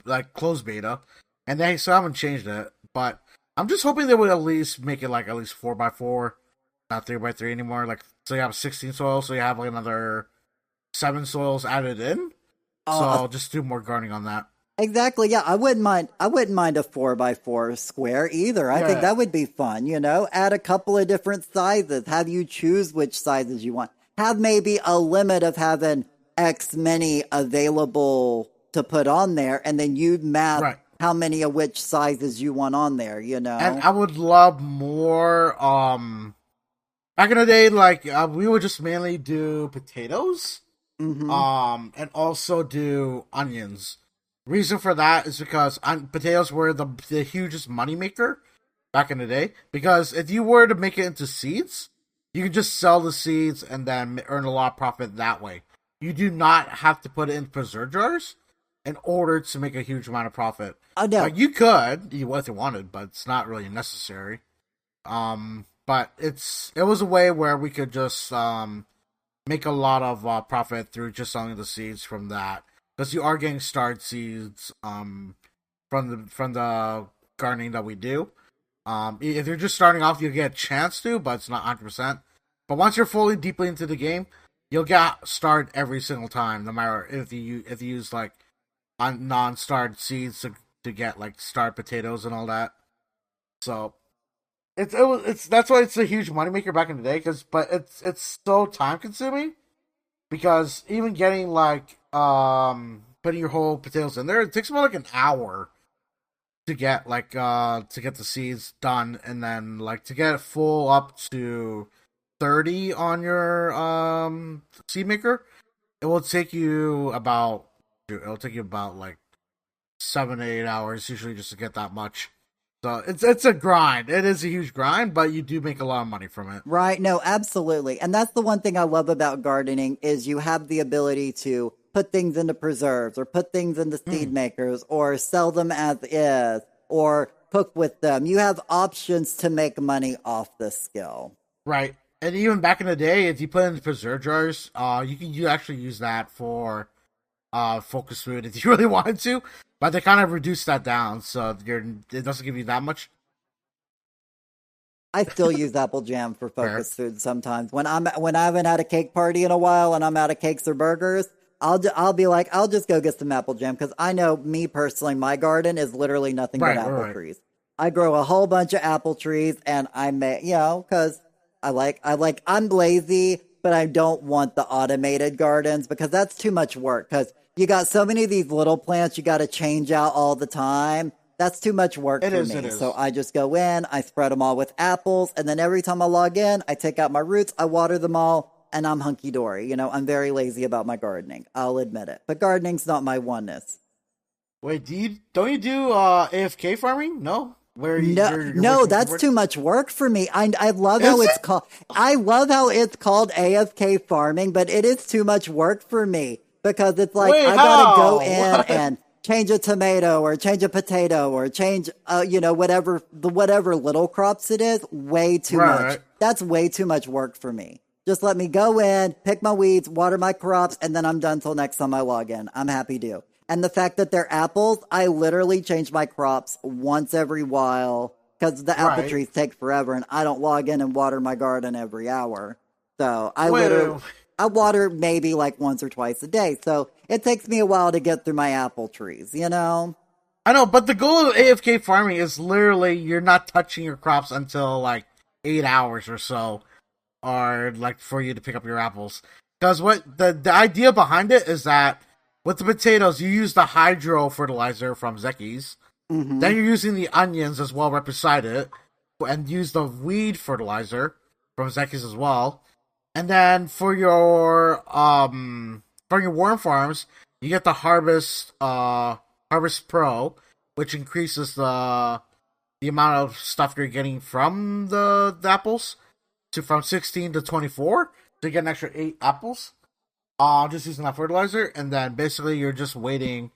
like closed beta, and they still haven't changed it. But I'm just hoping they would at least make it like at least 4x4, not 3x3 anymore. Like so you have 16 soils, so you have like another 7 soils added in. So
Oh,
I'll just do more gardening on that.
exactly. Yeah, I wouldn't mind. I wouldn't mind a 4x4 square either. I think
Yeah.
that would be fun. You know, add a couple of different sizes. Have you choose which sizes you want. Have maybe a limit of having X many available to put on there, and then you map
Right.
how many of which sizes you want on there. You
And
know.
I would love more back in the day, like we would just mainly do potatoes,
Mm-hmm.
and also do onions. Reason for that is because potatoes were the hugest moneymaker back in the day. Because if you were to make it into seeds, you could just sell the seeds and then earn a lot of profit that way. You do not have to put it in preserve jars in order to make a huge amount of profit.
Oh no.
Like you could, if you wanted, but it's not really necessary. But it was a way where we could just make a lot of profit through just selling the seeds from that, because you are getting starred seeds from the gardening that we do. If you're just starting off, you'll get a chance to, but it's not 100%. But once you're fully deeply into the game, you'll get starred every single time, no matter if you use like non-starred seeds to get like starred potatoes and all that. So it's that's why it's a huge moneymaker back in the day. But it's so time consuming, because even getting like putting your whole potatoes in there, it takes about like an hour to get the seeds done, and then like to get it full up to 30 on your seed maker. It'll take you about like 7 to 8 hours usually just to get that much. So it's a grind. It is a huge grind, but you do make a lot of money from it.
Right. No, absolutely. And that's the one thing I love about gardening is you have the ability to put things into preserves or put things into seed
Mm.
makers or sell them as is or cook with them. You have options to make money off this skill.
Right. And even back in the day, if you put in the preserve jars, you actually use that for focus food if you really wanted to, but they kind of reduced that down, so it doesn't give you that much.
I still use apple jam for
Fair.
focus food sometimes. When I haven't had a cake party in a while and I'm out of cakes or burgers, I'll be like, I'll just go get some apple jam because I know me personally, my garden is literally nothing but apple
Right.
trees. I grow a whole bunch of apple trees, and I make because I'm lazy, but I don't want the automated gardens because that's too much work. Because you got so many of these little plants you got to change out all the time. That's too much work
It
for
is.
me.
It
So
is.
I just go in, I spread them all with apples, and then every time I log in, I take out my roots, I water them all, and I'm hunky dory. I'm very lazy about my gardening. I'll admit it. But gardening's not my oneness.
Wait, don't you do AFK farming? No, where
No,
you're away
no,
from
that's
keyboard.
too much work for me. I love how
Is
it's
it?
called. I love how it's called AFK farming, but it is too much work for me because it's like
Wait,
I gotta go
how?
in
What?
and change a tomato or change a potato or change, whatever little crops it is. Way too much.
Right.
That's way too much work for me. Just let me go in, pick my weeds, water my crops, and then I'm done till next time I log in. I'm happy to. And the fact that they're apples, I literally change my crops once every while because the apple
Right.
trees take forever and I don't log in and water my garden every hour. So
Wait.
I water maybe like once or twice a day. So it takes me a while to get through my apple trees.
I know, but the goal of AFK farming is literally you're not touching your crops until like 8 hours or so, or like for you to pick up your apples. Because what the idea behind it is that with the potatoes, you use the hydro fertilizer from Zeki's.
Mm-hmm.
Then you're using the onions as well right beside it, and use the weed fertilizer from Zeki's as well. And then for your worm farms, you get the Harvest Pro, which increases the amount of stuff you're getting from the apples to from 16 to 24. So you get an extra 8 apples. Just using that fertilizer, and then basically you're just waiting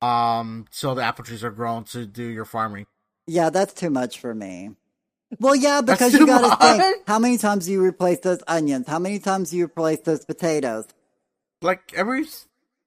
so the apple trees are grown to do your farming.
Yeah, that's too much for me. Well, yeah,
That's
because you
too
gotta think,
much.
how many times do you replace those onions? How many times do you replace those potatoes?
like every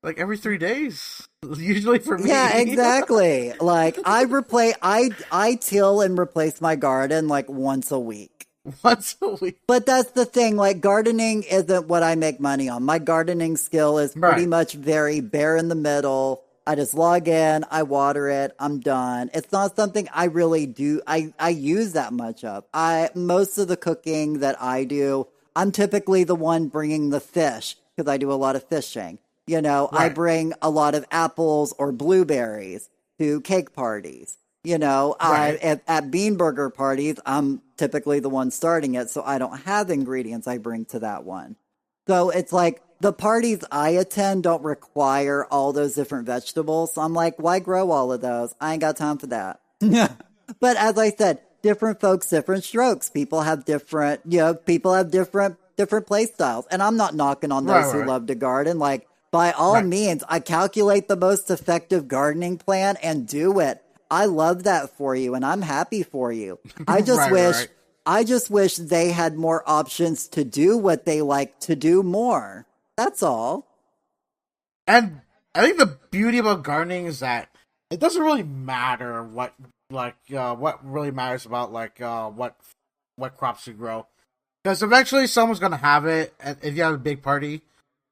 like every 3 days, usually for
Yeah,
me.
exactly. Like I till and replace my garden like once a week.
Once a week.
But that's the thing, like gardening isn't what I make money on. My gardening skill is pretty
Right.
much very bare in the middle. I just log in, I water it, I'm done. It's not something I really do I use that much of. I Most of the cooking that I do, I'm typically the one bringing the fish because I do a lot of fishing. I
Right.
bring a lot of apples or blueberries to cake parties.
Right.
At bean burger parties, I'm typically the one starting it, so I don't have ingredients I bring to that one. So it's like the parties I attend don't require all those different vegetables. So I'm like, why grow all of those? I ain't got time for that. But as I said, different folks, different strokes. People have different play styles. And I'm not knocking on
Right.
those who
Right.
love to garden. Like, by all
Right.
means, I calculate the most effective gardening plan and do it. I love that for you and I'm happy for you. I just
Right.
wish
Right.
I just wish they had more options to do what they like to do more. That's all.
And I think the beauty about gardening is that it doesn't really matter what really matters about what crops you grow, because eventually someone's gonna have it. If you have a big party,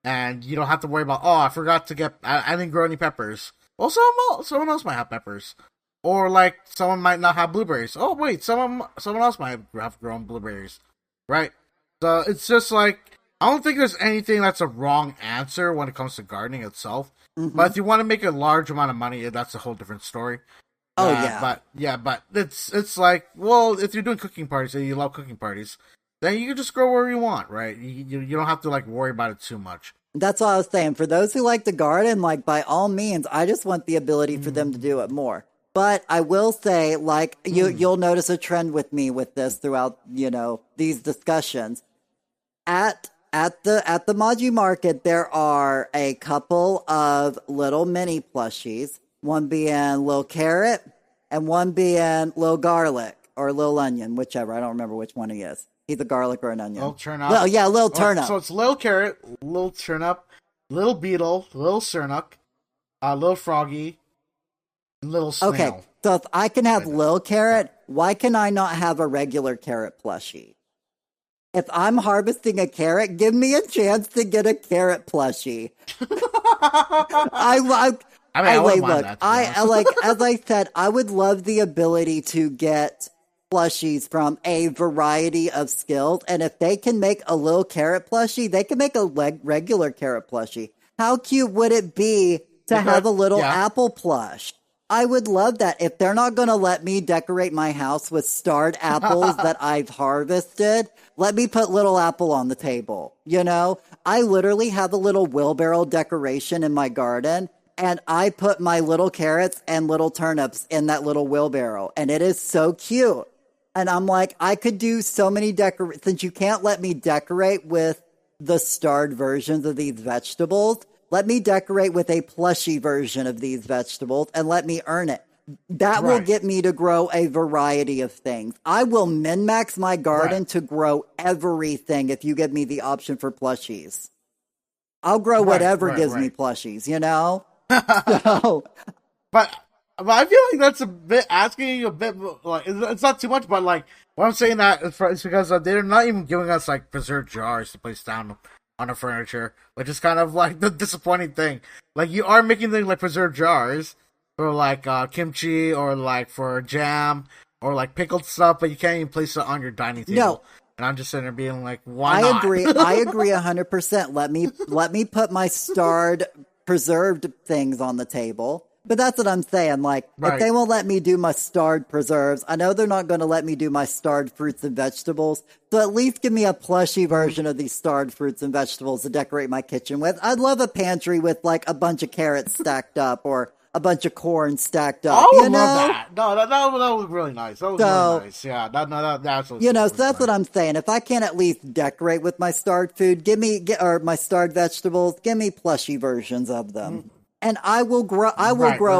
and you don't have to worry about, oh, I forgot to I didn't grow any peppers. Well, someone else might have peppers, or like someone might not have blueberries. Oh wait, someone else might have grown blueberries, right? So it's just like I don't think there's anything that's a wrong answer when it comes to gardening itself.
Hmm.
But if you want to make a large amount of money, that's a whole different story.
Oh, yeah.
But yeah, but it's like, well, if you're doing cooking parties and you love cooking parties, then you can just grow wherever you want, right? You don't have to like worry about it too much.
That's all I was saying. For those who like to garden, like by all means, I just want the ability for them to
Mm.
do it more. But I will say, like
Mm.
you'll notice a trend with me with this throughout, these discussions. At the Maji Market, there are a couple of little mini plushies. One being Lil Carrot, and one being little garlic or little onion, whichever. I don't remember which one he is. He's a garlic or an onion.
Little turnip.
Well, yeah, little turnip.
So it's little carrot, little turnip, little beetle, little surnuk, little froggy, little snail.
Okay, so if I can have Lil Carrot, why can I not have a regular carrot plushie? If I'm harvesting a carrot, give me a chance to get a carrot plushie. I like.
I wouldn't mind that,
I like, as I said, I would love the ability to get plushies from a variety of skills, and if they can make a little carrot plushie, they can make a regular carrot plushie. How cute would it be to have a little apple plush? I would love that. If they're not going to let me decorate my house with starred apples that I've harvested, let me put little apple on the table. You know, I literally have a little wheelbarrow decoration in my garden, and I put my little carrots and little turnips in that little wheelbarrow, and it is so cute. And I'm like, I could do so many since you can't let me decorate with the starred versions of these vegetables. Let me decorate with a plushy version of these vegetables and let me earn it. That will get me to grow a variety of things. I will min-max my garden to grow everything if you give me the option for plushies. I'll grow whatever gives me plushies, you know? So,
but I feel like that's a bit asking a bit, like, it's not too much, but like, what I'm saying that is because they're not even giving us like preserved jars to place down on the furniture, which is kind of like the disappointing thing. Like, you are making things like preserved jars for like kimchi or like for jam or like pickled stuff, but you can't even place it on your dining table. No. And I'm just sitting there being like, why not?
I agree 100%. Let me put my starred preserved things on the table. But that's what I'm saying. Like, if they won't let me do my starred preserves, I know they're not going to let me do my starred fruits and vegetables. So at least give me a plushy version of these starred fruits and vegetables to decorate my kitchen with. I'd love a pantry with like a bunch of carrots stacked up or a bunch of corn stacked up.
I would love that. No, that was really nice. That was really nice. Yeah, that's
you know. So that's what I'm saying. If I can't at least decorate with my starred food, or my starred vegetables, give me plushy versions of them. And I will grow.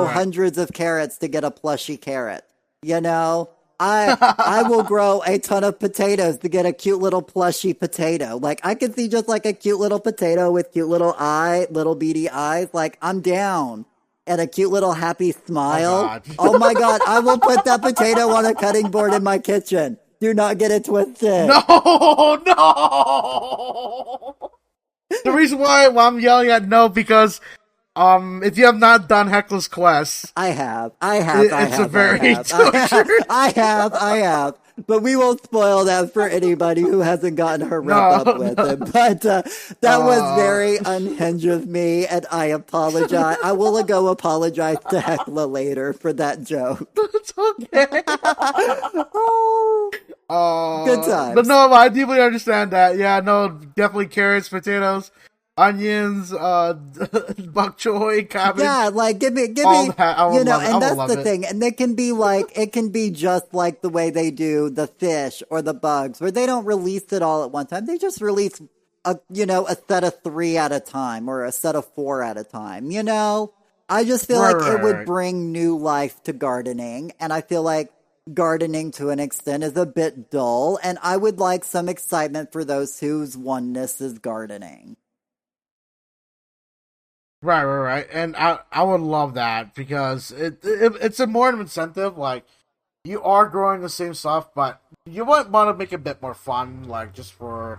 Hundreds of carrots to get a plushy carrot. You know, I will grow a ton of potatoes to get a cute little plushy potato. Like, I could see just like a cute little potato with cute little beady eyes. Like, I'm down. And a cute little happy smile. Oh my God! I will put that potato on a cutting board in my kitchen. Do not get it twisted.
No. The reason why I'm yelling at no because. If you have not done Heckler's Quest,
I have. I have. But we won't spoil that for anybody who hasn't gotten her wrap up with it. But that was very unhinged of me, and I apologize. I will go apologize to Heckler later for that joke.
It's okay.
Good times.
But no, I deeply understand that. Yeah, no, definitely carrots, potatoes, onions, bok choy, cabbage.
Yeah, like give me, that. You know, and that's the thing. And it can be just like the way they do the fish or the bugs, where they don't release it all at one time. They just release a set of 3 at a time or a set of 4 at a time. You know, I just feel like it would bring new life to gardening, and I feel like gardening to an extent is a bit dull, and I would like some excitement for those whose oneness is gardening.
Right. And I would love that because it's a more incentive. Like, you are growing the same stuff, but you might want to make it a bit more fun, like just for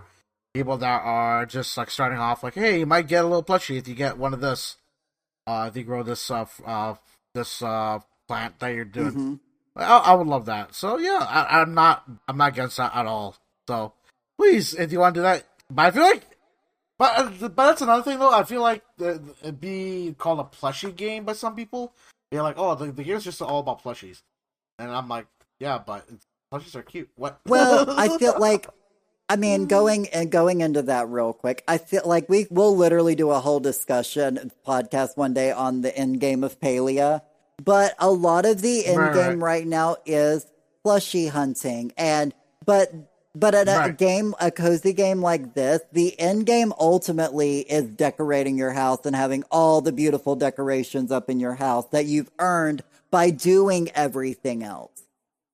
people that are just like starting off. Like, hey, you might get a little plushie if you get one of this. If you grow this plant that you're doing. Mm-hmm. I would love that. So yeah, I'm not against that at all. So please, if you want to do that, but I feel like. But that's another thing, though. I feel like it'd be called a plushie game by some people. They're like, oh, the game's just all about plushies. And I'm like, yeah, but plushies are cute. What?
Well, I feel like, I mean, going into that real quick, I feel like we'll literally do a whole discussion podcast one day on the end game of Palia. But a lot of the end game right now is plushie hunting. But at a cozy game like this, the end game ultimately is decorating your house and having all the beautiful decorations up in your house that you've earned by doing everything else.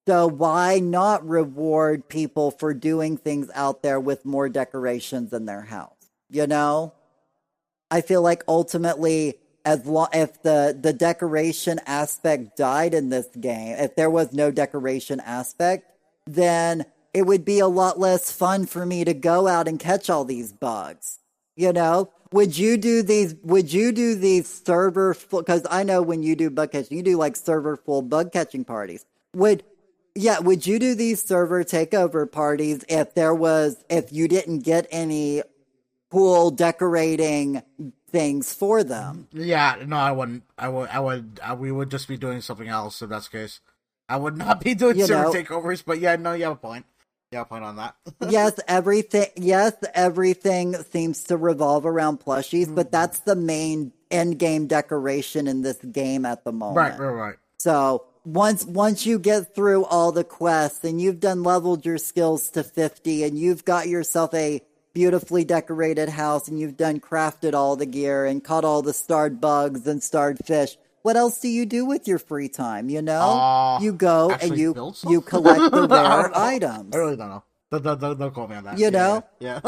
So why not reward people for doing things out there with more decorations in their house? You know? I feel like ultimately, if the decoration aspect died in this game, if there was no decoration aspect, then it would be a lot less fun for me to go out and catch all these bugs. You know, would you do these? Would you do these server full? Because I know when you do bug catching, you do like server full bug catching parties. Would you do these server takeover parties if you didn't get any cool decorating things for them?
Yeah, no, I wouldn't. We would just be doing something else if that's the case. I would not be doing
You
server
know,
takeovers, but yeah, no, you have a point. You have a point on that.
everything seems to revolve around plushies, but that's the main end game decoration in this game at the moment.
Right.
So once you get through all the quests and you've leveled your skills to 50 and you've got yourself a beautifully decorated house and you've crafted all the gear and caught all the starred bugs and starred fish, what else do you do with your free time? You know, you go and you collect the rare items.
I really don't know. Don't call me on that.
You know?
Yeah.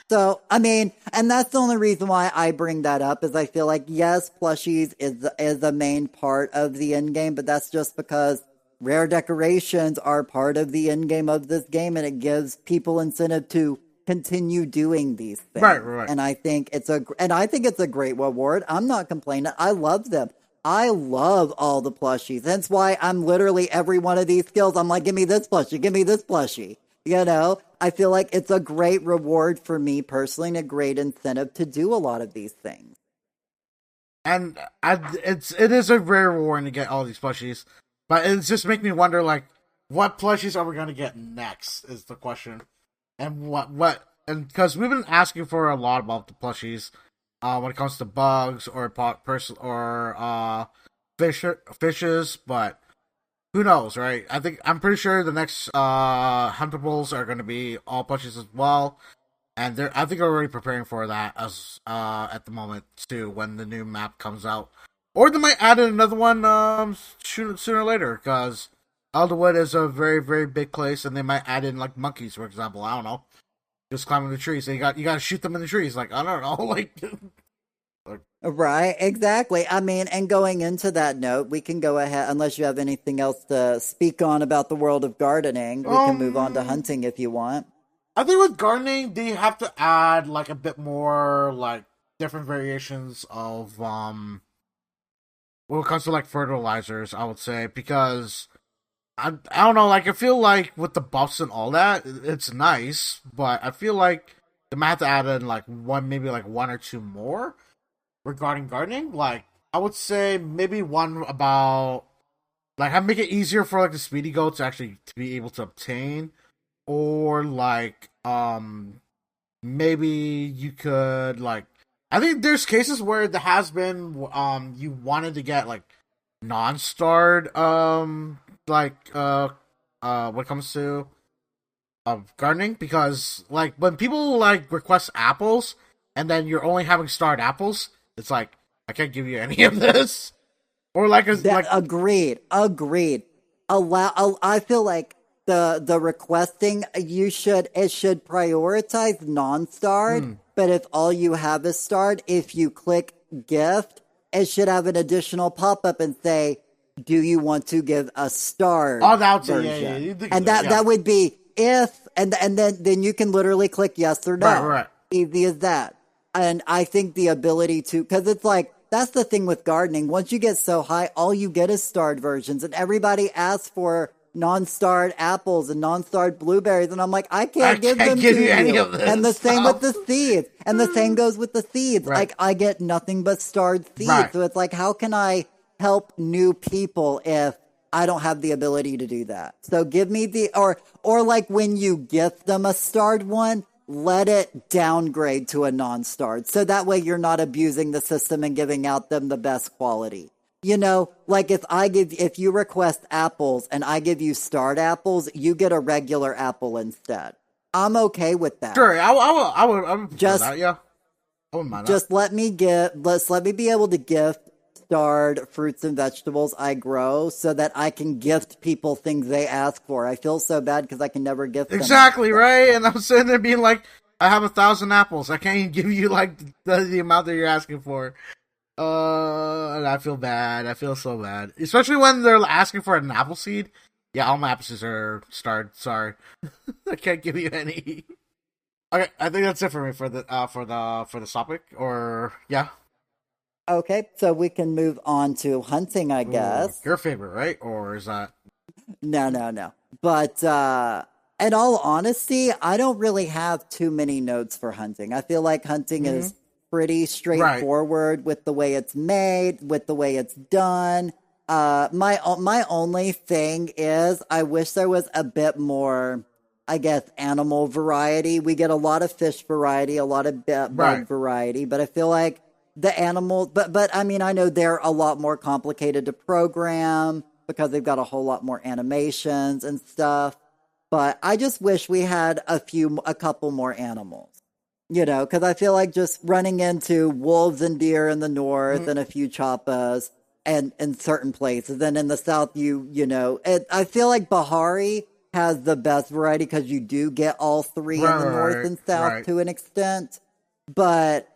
So, I mean, and that's the only reason why I bring that up is I feel like, yes, plushies is the main part of the end game, but that's just because rare decorations are part of the end game of this game, and it gives people incentive to continue doing these things.
Right.
And I think it's a great reward. I'm not complaining. I love them. I love all the plushies. That's why I'm literally every one of these skills. I'm like, give me this plushie. Give me this plushie. You know, I feel like it's a great reward for me personally and a great incentive to do a lot of these things.
And it is a rare reward to get all these plushies, but it's just making me wonder, like, what plushies are we going to get next is the question. And and because we've been asking for a lot about the plushies, when it comes to bugs or fishes, but who knows, right? I'm pretty sure the next huntables are going to be all plushies as well, and I think they're already preparing for that as at the moment too when the new map comes out, or they might add in another one sooner or later because Elderwood is a very very big place, and they might add in like monkeys, for example. I don't know, just climbing the trees. So you got to shoot them in the trees. Like I don't know, like.
Right, exactly. I mean, and going into that note, we can go ahead, unless you have anything else to speak on about the world of gardening, we can move on to hunting if you want.
I think with gardening, they have to add like a bit more like different variations of when it comes to like fertilizers, I would say, because I don't know, like I feel like with the buffs and all that, it's nice, but I feel like they might have to add in like maybe like one or two more regarding gardening. Like I would say maybe one about like how make it easier for like the speedy goat to actually to be able to obtain, or like maybe you could like I think there's cases where there has been you wanted to get like non-starred when it comes to gardening, because like when people like request apples and then you're only having starred apples, it's like I can't give you any of this. Or
agreed. I feel like the requesting it should prioritize non-starred, but if all you have is starred, if you click gift, it should have an additional pop-up and say, do you want to give a starred version?
Yeah.
And that would be if and then you can literally click yes or no.
Right.
Easy as that. And I think the ability to, because it's like, that's the thing with gardening. Once you get so high, all you get is starred versions. And everybody asks for non-starred apples and non-starred blueberries. And I'm like, I can't give them to you.
Any of this
and the same with the seeds. And the same goes with the seeds.
Right.
Like, I get nothing but starred seeds.
Right.
So it's like, how can I help new people if I don't have the ability to do that? So give me or like when you gift them a starred one, let it downgrade to a non-starred. So that way you're not abusing the system and giving out them the best quality. You know, like if you request apples and I give you starred apples, you get a regular apple instead. I'm okay with that.
Sure, I would just that, yeah. I wouldn't mind that.
Just let me be able to gift starred fruits and vegetables I grow so that I can gift people things they ask for. I feel so bad because I can never gift them
Exactly,
anything.
right? And I'm sitting there being like, I have 1,000 apples. I can't even give you like the amount that you're asking for. And I feel bad. I feel so bad, especially when they're asking for an apple seed. Yeah, all my apple seeds are starred. Sorry, I can't give you any. Okay, I think that's it for me for the topic. Or yeah,
Okay, so we can move on to hunting, I
ooh,
guess.
your favorite, right? Or is that
No, no, no. But in all honesty, I don't really have too many notes for hunting. I feel like hunting
mm-hmm.
is pretty
Right?
straightforward with the way it's made, with the way it's done. My only thing is I wish there was a bit more, I guess, animal variety. We get a lot of fish variety, a lot of bug
Right?
variety, but I feel like the animals, but I mean, I know they're a lot more complicated to program because they've got a whole lot more animations and stuff. But I just wish we had a couple more animals, because I feel like just running into wolves and deer in the north
Mm-hmm.
and a few chappas and in certain places. Then in the south, I feel like Bahari has the best variety because you do get all three in the north
Right?
and south
Right?
to an extent. But,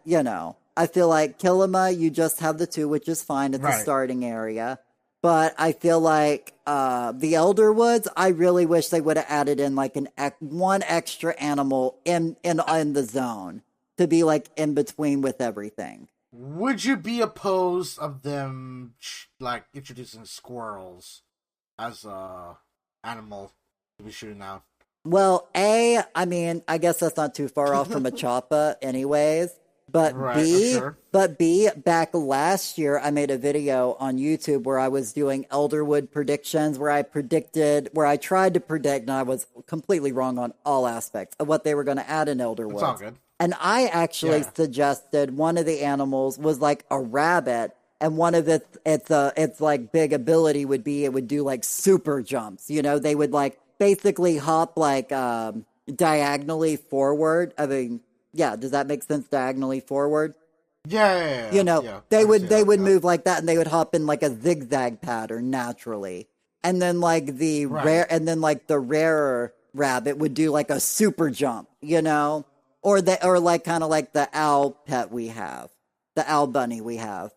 I feel like Kilima, you just have the two, which is fine. It's a
Right?
starting area. But I feel like the Elder Woods, I really wish they would have added in like one extra animal in the zone to be like in between with everything.
Would you be opposed of them like introducing squirrels as a animal to be shooting out?
Well, I mean, I guess that's not too far off from a Choppa anyways. But
Right, I'm sure.
back last year, I made a video on YouTube where I was doing Elderwood predictions, where I tried to predict, and I was completely wrong on all aspects of what they were going to add in
It's all
Elderwoods.
good.
And I actually
Yeah.
suggested one of the animals was like a rabbit, and one of its like big ability would be it would do like super jumps. They would like basically hop like diagonally forward. I mean, yeah, does that make sense? Diagonally forward.
Yeah, yeah, yeah, yeah. I can see
They
that.
would
Yeah.
move like that, and they would hop in like a zigzag pattern naturally. And then
Right.
the rarer rabbit would do like a super jump, or like kind of like the owl pet we have, the owl bunny we have.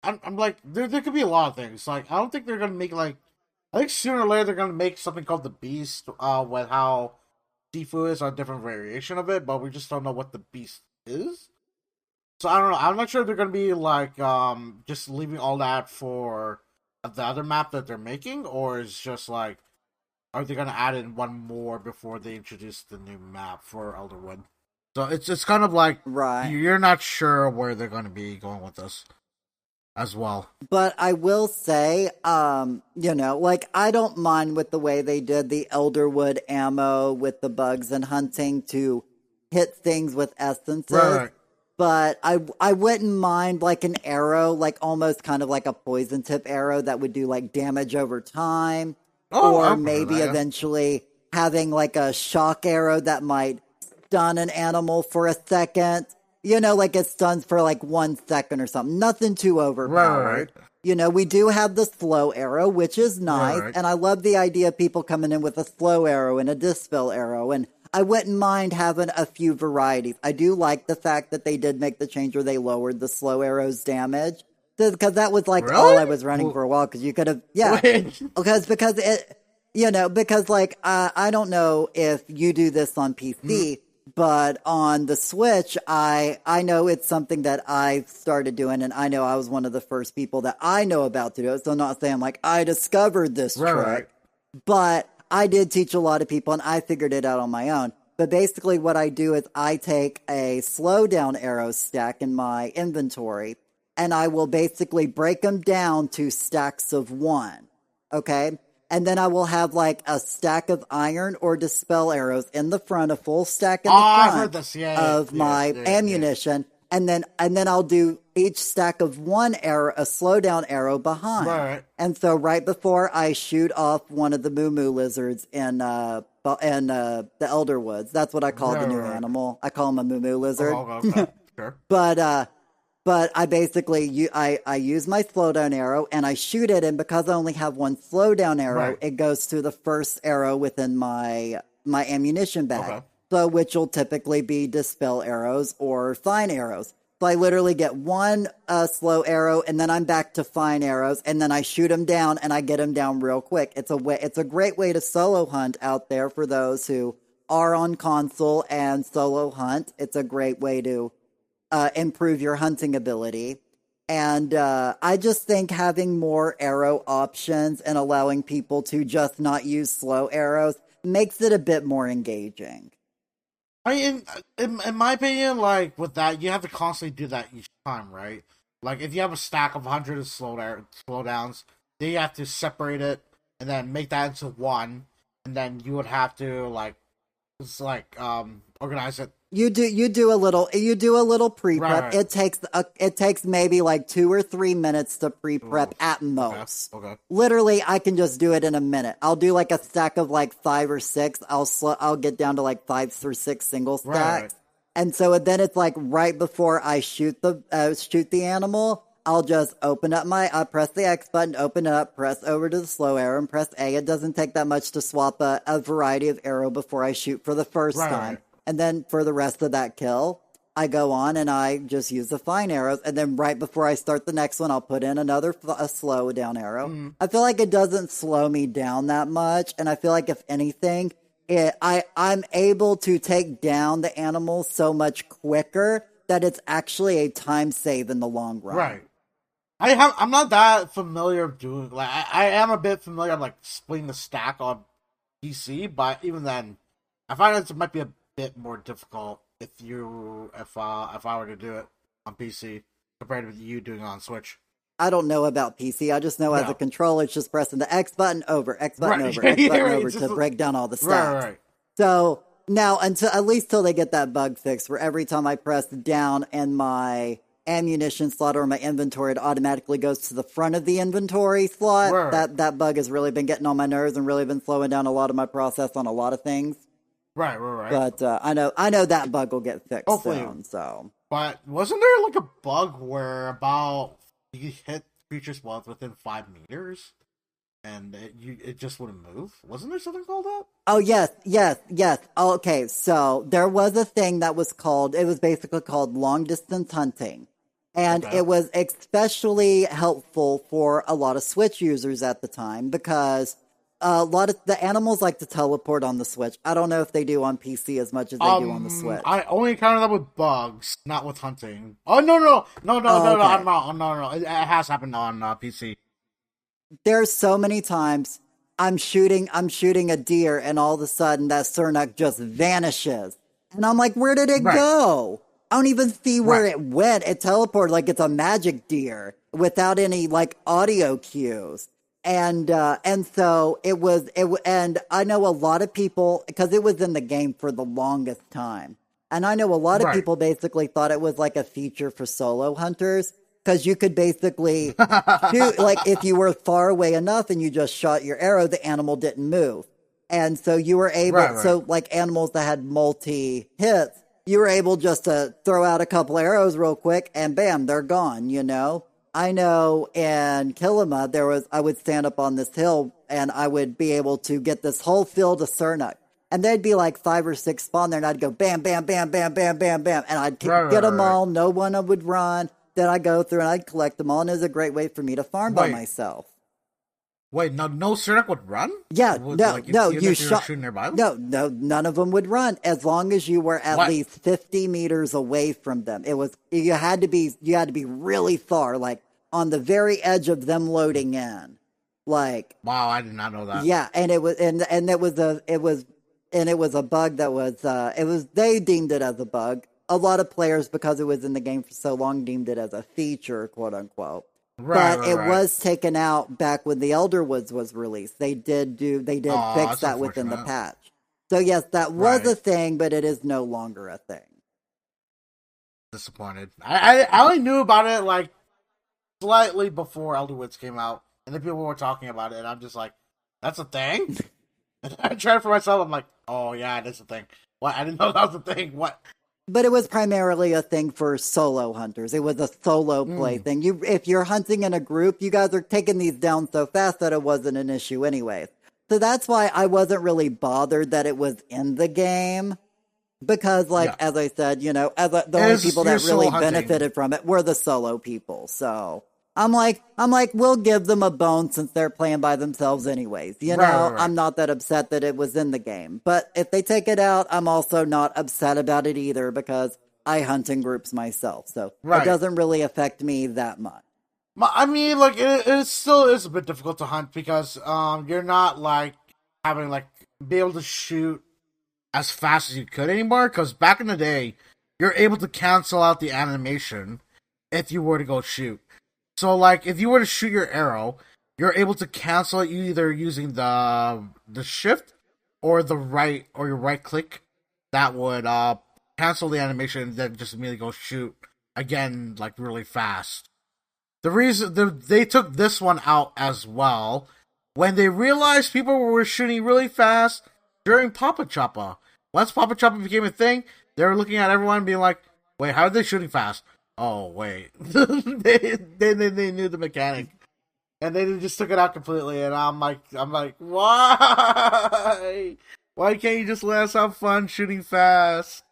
I'm like, there could be a lot of things. Like, I don't think they're gonna make like. I think sooner or later they're gonna make something called the Beast. With how Sifu is a different variation of it, but we just don't know what the Beast is. So I don't know. I'm not sure if they're gonna be like just leaving all that for the other map that they're making, or is just like are they gonna add in one more before they introduce the new map for Elderwood? So it's kind of like
Right.
you're not sure where they're gonna be going with this as well.
But I will say, like I don't mind with the way they did the Elderwood ammo with the bugs and hunting to hit things with essences.
Right.
But I wouldn't mind like an arrow, like almost kind of like a poison tip arrow that would do like damage over time,
Oh, I
or
prefer
maybe
that.
eventually having like a shock arrow that might stun an animal for a second. Like it stuns for like 1 second or something. Nothing too
Right.
overpowered. We do have the slow arrow, which is nice,
Right.
and I love the idea of people coming in with a slow arrow and a dispel arrow, and I wouldn't mind having a few varieties. I do like the fact that they did make the change where they lowered the slow arrow's damage, because that was like all
Really?
I was running for a while. Because you could have, yeah,
Wait.
because it, because like I don't know if you do this on PC, but on the Switch, I know it's something that I started doing, and I know I was one of the first people that I know about to do it. So I'm not saying like I discovered this
Right.
trick, but I did teach a lot of people, and I figured it out on my own. But basically, what I do is I take a slowdown arrow stack in my inventory, and I will basically break them down to stacks of one. Okay? And then I will have like a stack of iron or dispel arrows in the front, a full stack
Oh,
in the
I've heard
front
this. Yeah.
of
Yeah.
my
Yeah. Yeah. Yeah.
ammunition. And then I'll do each stack of one arrow, a slowdown arrow behind.
Right.
And so right before I shoot off one of the moo lizards in the Elder Woods, that's what I call the new
Right.
animal. I call him a moo lizard.
Oh, okay. Sure.
But but I basically I use my slowdown arrow and I shoot it, and because I only have one slowdown arrow,
Right.
it goes to the first arrow within my ammunition bag.
Okay.
So which will typically be dispel arrows or fine arrows. So I literally get one slow arrow, and then I'm back to fine arrows, and then I shoot them down, and I get them down real quick. It's a great way to solo hunt out there for those who are on console and solo hunt. It's a great way to improve your hunting ability. And I just think having more arrow options and allowing people to just not use slow arrows makes it a bit more engaging.
I mean, in my opinion, like with that, you have to constantly do that each time, right? Like if you have a stack of 100 slowdowns, then you have to separate it and then make that into one, and then you would have to like it's like organize it.
You do a little
Right,
pre-prep.
right.
It takes maybe like 2 or 3 minutes to
Ooh,
pre-prep at
okay,
most.
okay.
Literally, I can just do it in a minute. I'll do like a stack of like 5 or 6. I'll get down to like 5 or 6 single
Right, right.
stacks, and so then it's like right before I shoot the animal. I'll just I press the X button, open it up, press over to the slow arrow, and press A. It doesn't take that much to swap a variety of arrow before I shoot for the first
Right,
time.
right.
And then for the rest of that kill, I go on and I just use the fine arrows. And then right before I start the next one, I'll put in a slow down arrow.
Mm,
I feel like it doesn't slow me down that much. And I feel like if anything, I'm able to take down the animals so much quicker that it's actually a time save in the long run.
right. I'm not that familiar of doing like I am a bit familiar of like splitting the stack on PC, but even then, I find it might be a bit more difficult if I were to do it on PC compared with you doing it on Switch.
I don't know about PC. I just know as a
No,
controller, it's just pressing the X button over, X button
right,
over, X
yeah,
button
right.
over
It's just
to break down all the
right,
stats.
right,
So now, until at least till they get that bug fixed, where every time I press down and my ammunition slot or my inventory, it automatically goes to the front of the inventory slot.
right,
That bug has really been getting on my nerves and really been slowing down a lot of my process on a lot of things.
right, right, right.
But I know that bug will get fixed
Hopefully,
soon. So
but wasn't there like a bug where about you hit creatures once within 5 meters and it just wouldn't move? Wasn't there something called that?
oh, yes, yes, yes. Okay, so there was a thing that it was basically called long distance hunting. And
Okay.
it was especially helpful for a lot of Switch users at the time because a lot of the animals like to teleport on the Switch. I don't know if they do on PC as much as they do on the Switch.
I only encountered that with bugs, not with hunting. Oh no, no, no, no, no,
Oh,
no! I'm
okay.
not. No, no, it has happened on PC.
There's so many times I'm shooting a deer and all of a sudden that Cernuck just vanishes. And I'm like, where did it
Right,
go? I don't even see where
right,
it went. It teleported like it's a magic deer without any like audio cues. And so and I know a lot of people because it was in the game for the longest time. And I know a lot of
right.
people basically thought it was like a feature for solo hunters because you could basically shoot, like if you were far away enough and you just shot your arrow, the animal didn't move. And so you were
Right,
able,
right.
so like animals that had multi hits, you were able just to throw out a couple arrows real quick and bam, they're gone, you know? I know in Kilima, I would stand up on this hill and I would be able to get this whole field of Cernuck. And there'd be like 5 or 6 spawn there and I'd go bam, bam, bam, bam, bam, bam, bam. And I'd
Right, right,
get them
right, right.
all. No one would run. Then I'd go through and I'd collect them all. And it was a great way for me to farm by
Wait,
myself.
wait. No Cernak would run.
Yeah,
Would,
no,
like
no,
even
you
if you were
shot.
shooting nearby them.
No, none of them would run as long as you were at
What?
least 50 meters away from them. You had to be really far, like on the very edge of them loading in. Like,
Wow, I did not know that.
yeah, and it was a bug that was they deemed it as a bug. A lot of players, because it was in the game for so long, deemed it as a feature, quote unquote.
Right,
But
right,
it
right.
was taken out back when the Elder Woods was released. They did
Oh,
fix
that's
that within the
unfortunate.
patch. So yes, that was
Right.
a thing, but it is no longer a thing.
Disappointed. I only knew about it like slightly before Elder Woods came out, and then people were talking about it, and I'm just like, "That's a thing." And I tried it for myself. I'm like, "Oh yeah, that's a thing." What? I didn't know that was a thing. What?
but it was primarily a thing for solo hunters. It was a solo play
Mm,
thing. If you're hunting in a group, you guys are taking these down so fast that it wasn't an issue anyways. So that's why I wasn't really bothered that it was in the game. Because, like,
yeah.
as I said, the only
Is
people
you're
that really
solo hunting.
benefited from it were the solo people. So I'm like, we'll give them a bone since they're playing by themselves anyways.
Right, right, right.
I'm not that upset that it was in the game. But if they take it out, I'm also not upset about it either because I hunt in groups myself. So it
Right.
doesn't really affect me that much.
I mean, like it still is a bit difficult to hunt because you're not like having like be able to shoot as fast as you could anymore. Because back in the day, you're able to cancel out the animation if you were to go shoot. So like if you were to shoot your arrow, you're able to cancel it either using the shift or the right or your right click. That would cancel the animation and then just immediately go shoot again like really fast. They took this one out as well when they realized people were shooting really fast during Papa Choppa. Once Papa Choppa became a thing, they were looking at everyone and being like, "Wait, how are they shooting fast?" Oh wait, they knew the mechanic and they just took it out completely. And I'm like, why? Why can't you just let us have fun shooting fast?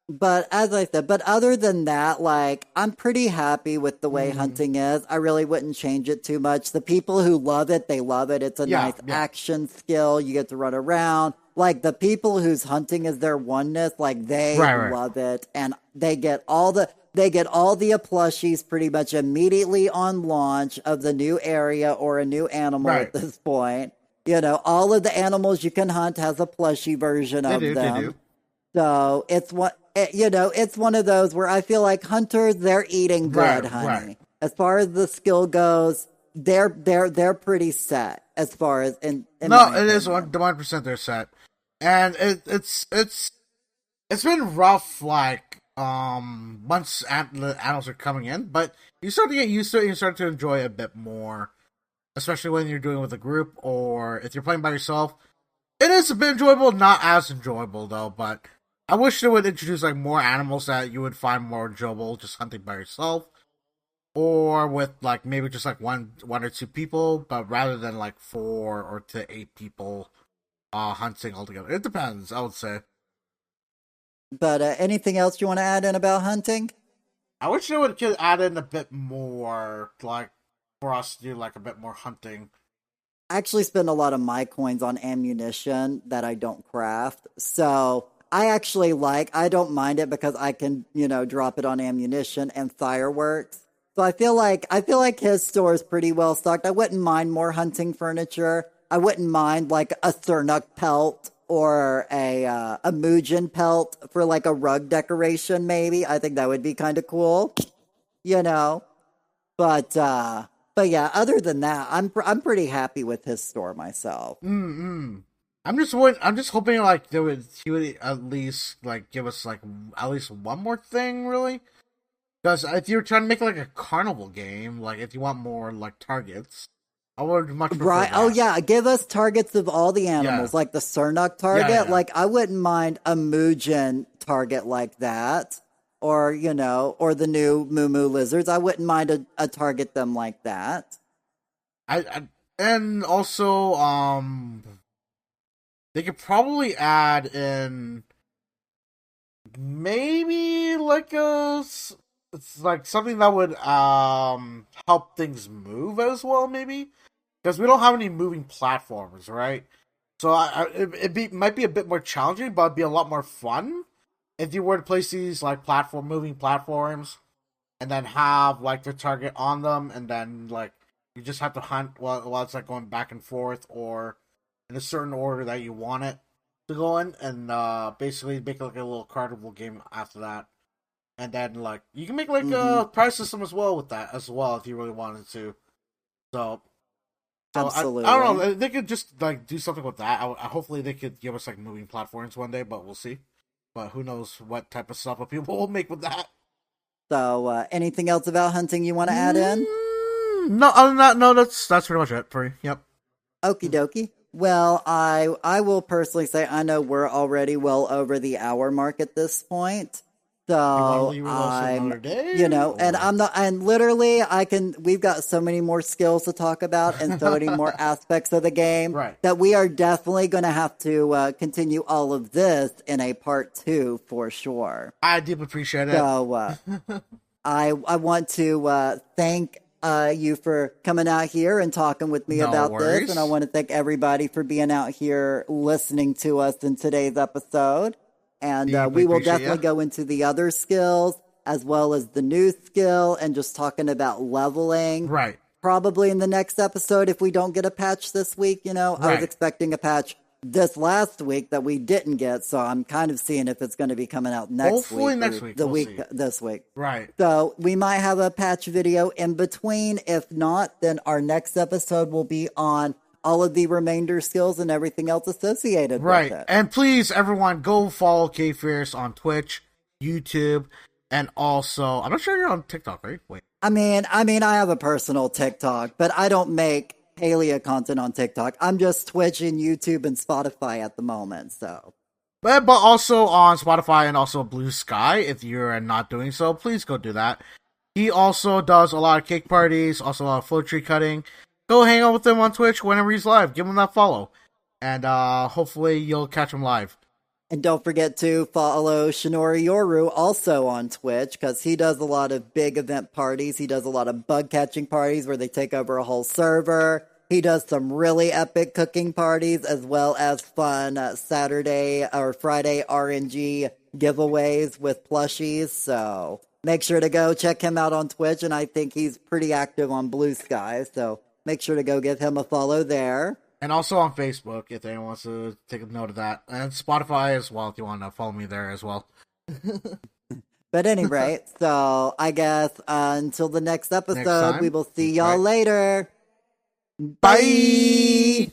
But as I said, but other than that, like, I'm pretty happy with the way
Mm,
hunting is. I really wouldn't change it too much. The people who love it, they love it. It's a
yeah,
nice
yeah,
action skill. You get to run around. Like, the people whose hunting is their oneness, like, they
right, right,
love it. And they get all the plushies pretty much immediately on launch of the new area or a new animal
right.
at this point. All of the animals you can hunt has a plushie version
They
of
do, they
them.
do.
So it's one of those where I feel like hunters, they're eating
Right,
good,
right.
honey. As far as the skill goes, they're pretty set as far as in
No,
my
it is
opinion.
1% they're set, and it's been rough. Like once the animals are coming in, but you start to get used to it. And you start to enjoy it a bit more, especially when you're doing it with a group or if you're playing by yourself. It is a bit enjoyable, not as enjoyable though. But I wish they would introduce like more animals that you would find more enjoyable just hunting by yourself or with like maybe just like one or two people, but rather than like 4 or to 8 people hunting altogether. It depends, I would say.
But anything else you want to add in about hunting?
I wish they would could add in a bit more, like for us to do like a bit more hunting.
I actually spend a lot of my coins on ammunition that I don't craft. So I don't mind it because I can, drop it on ammunition and fireworks. So I feel like his store is pretty well stocked. I wouldn't mind more hunting furniture. I wouldn't mind like a Cernuk pelt or a Muujin pelt for like a rug decoration maybe. I think that would be kind of cool, you know. But uh but yeah, other than that, I'm pretty happy with his store myself.
Mm-mm. I'm just hoping like he would at least like give us like at least one more thing, really. Because if you're trying to make like a carnival game, like if you want more like targets, I would much prefer
Right. Oh
that.
yeah, give us targets of all the
Yeah,
animals, like the Cernuk
yeah,
target.
yeah.
Like I wouldn't mind a Muujin target like that. Or, or the new Moo lizards. I wouldn't mind a target them like that.
I and also they could probably add in maybe like it's like something that would help things move as well, maybe because we don't have any moving platforms, right? So might be a bit more challenging, but it'd be a lot more fun if you were to place these like moving platforms and then have like the target on them, and then like you just have to hunt while it's like going back and forth or in a certain order that you want it to go in, and basically make like a little carnival game after that. And then like you can make like
Mm-hmm.
a prize system as well with that as well if you really wanted to. So I don't
Absolutely.
know. They could just like do something with that. Hopefully they could give us like moving platforms one day, but we'll see. But who knows what type of stuff people will make with that.
So, anything else about hunting you want to add in?
No, other than that, no. That's pretty much it for you. Yep.
Okie dokie. Well, I will personally say I know we're already well over the hour mark at this point.
You want to
So
leave those for
I'm,
another day?
and
Or...
I'm not, and literally we've got so many more skills to talk about and so many more aspects of the game
Right.
that we are definitely going to have to continue all of this in a part two for sure.
I deeply appreciate it.
So I want to thank you for coming out here and talking with me
No
about this. And I
worries.
want to thank everybody for being out here listening to us in today's episode. And
Deeply
we will
appreciate
definitely
you.
go into the other skills as well as the new skill and just talking about leveling.
Right.
Probably in the next episode if we don't get a patch this week. I was
Right.
expecting a patch this last week that we didn't get, so I'm kind of seeing if it's going to be coming out next
Hopefully
week
next
or
week.
the
We'll
week
see.
this week.
Right.
So we might have a patch video in between. If not, then our next episode will be on all of the remainder skills and everything else associated with
Right.
it.
And please, everyone, go follow K-Fierce on Twitch, YouTube, and also, I'm not sure you're on TikTok, right? Wait.
I mean, I have a personal TikTok, but I don't make Palia content on TikTok. I'm just Twitch and YouTube and Spotify at the moment, so.
But also on Spotify and also Blue Sky, if you're not doing so, please go do that. He also does a lot of cake parties, also a lot of float tree cutting. Go hang out with him on Twitch whenever he's live. Give him that follow. And hopefully you'll catch him live.
And don't forget to follow Shinori Yoru also on Twitch because he does a lot of big event parties. He does a lot of bug catching parties where they take over a whole server. He does some really epic cooking parties as well as fun Saturday or Friday RNG giveaways with plushies. So make sure to go check him out on Twitch. And I think he's pretty active on Blue Sky. So make sure to go give him a follow there.
And also on Facebook, if anyone wants to take a note of that. And Spotify as well, if you want to follow me there as well.
But at any rate, so I guess until the next episode,
time.
we will see y'all later.
Bye!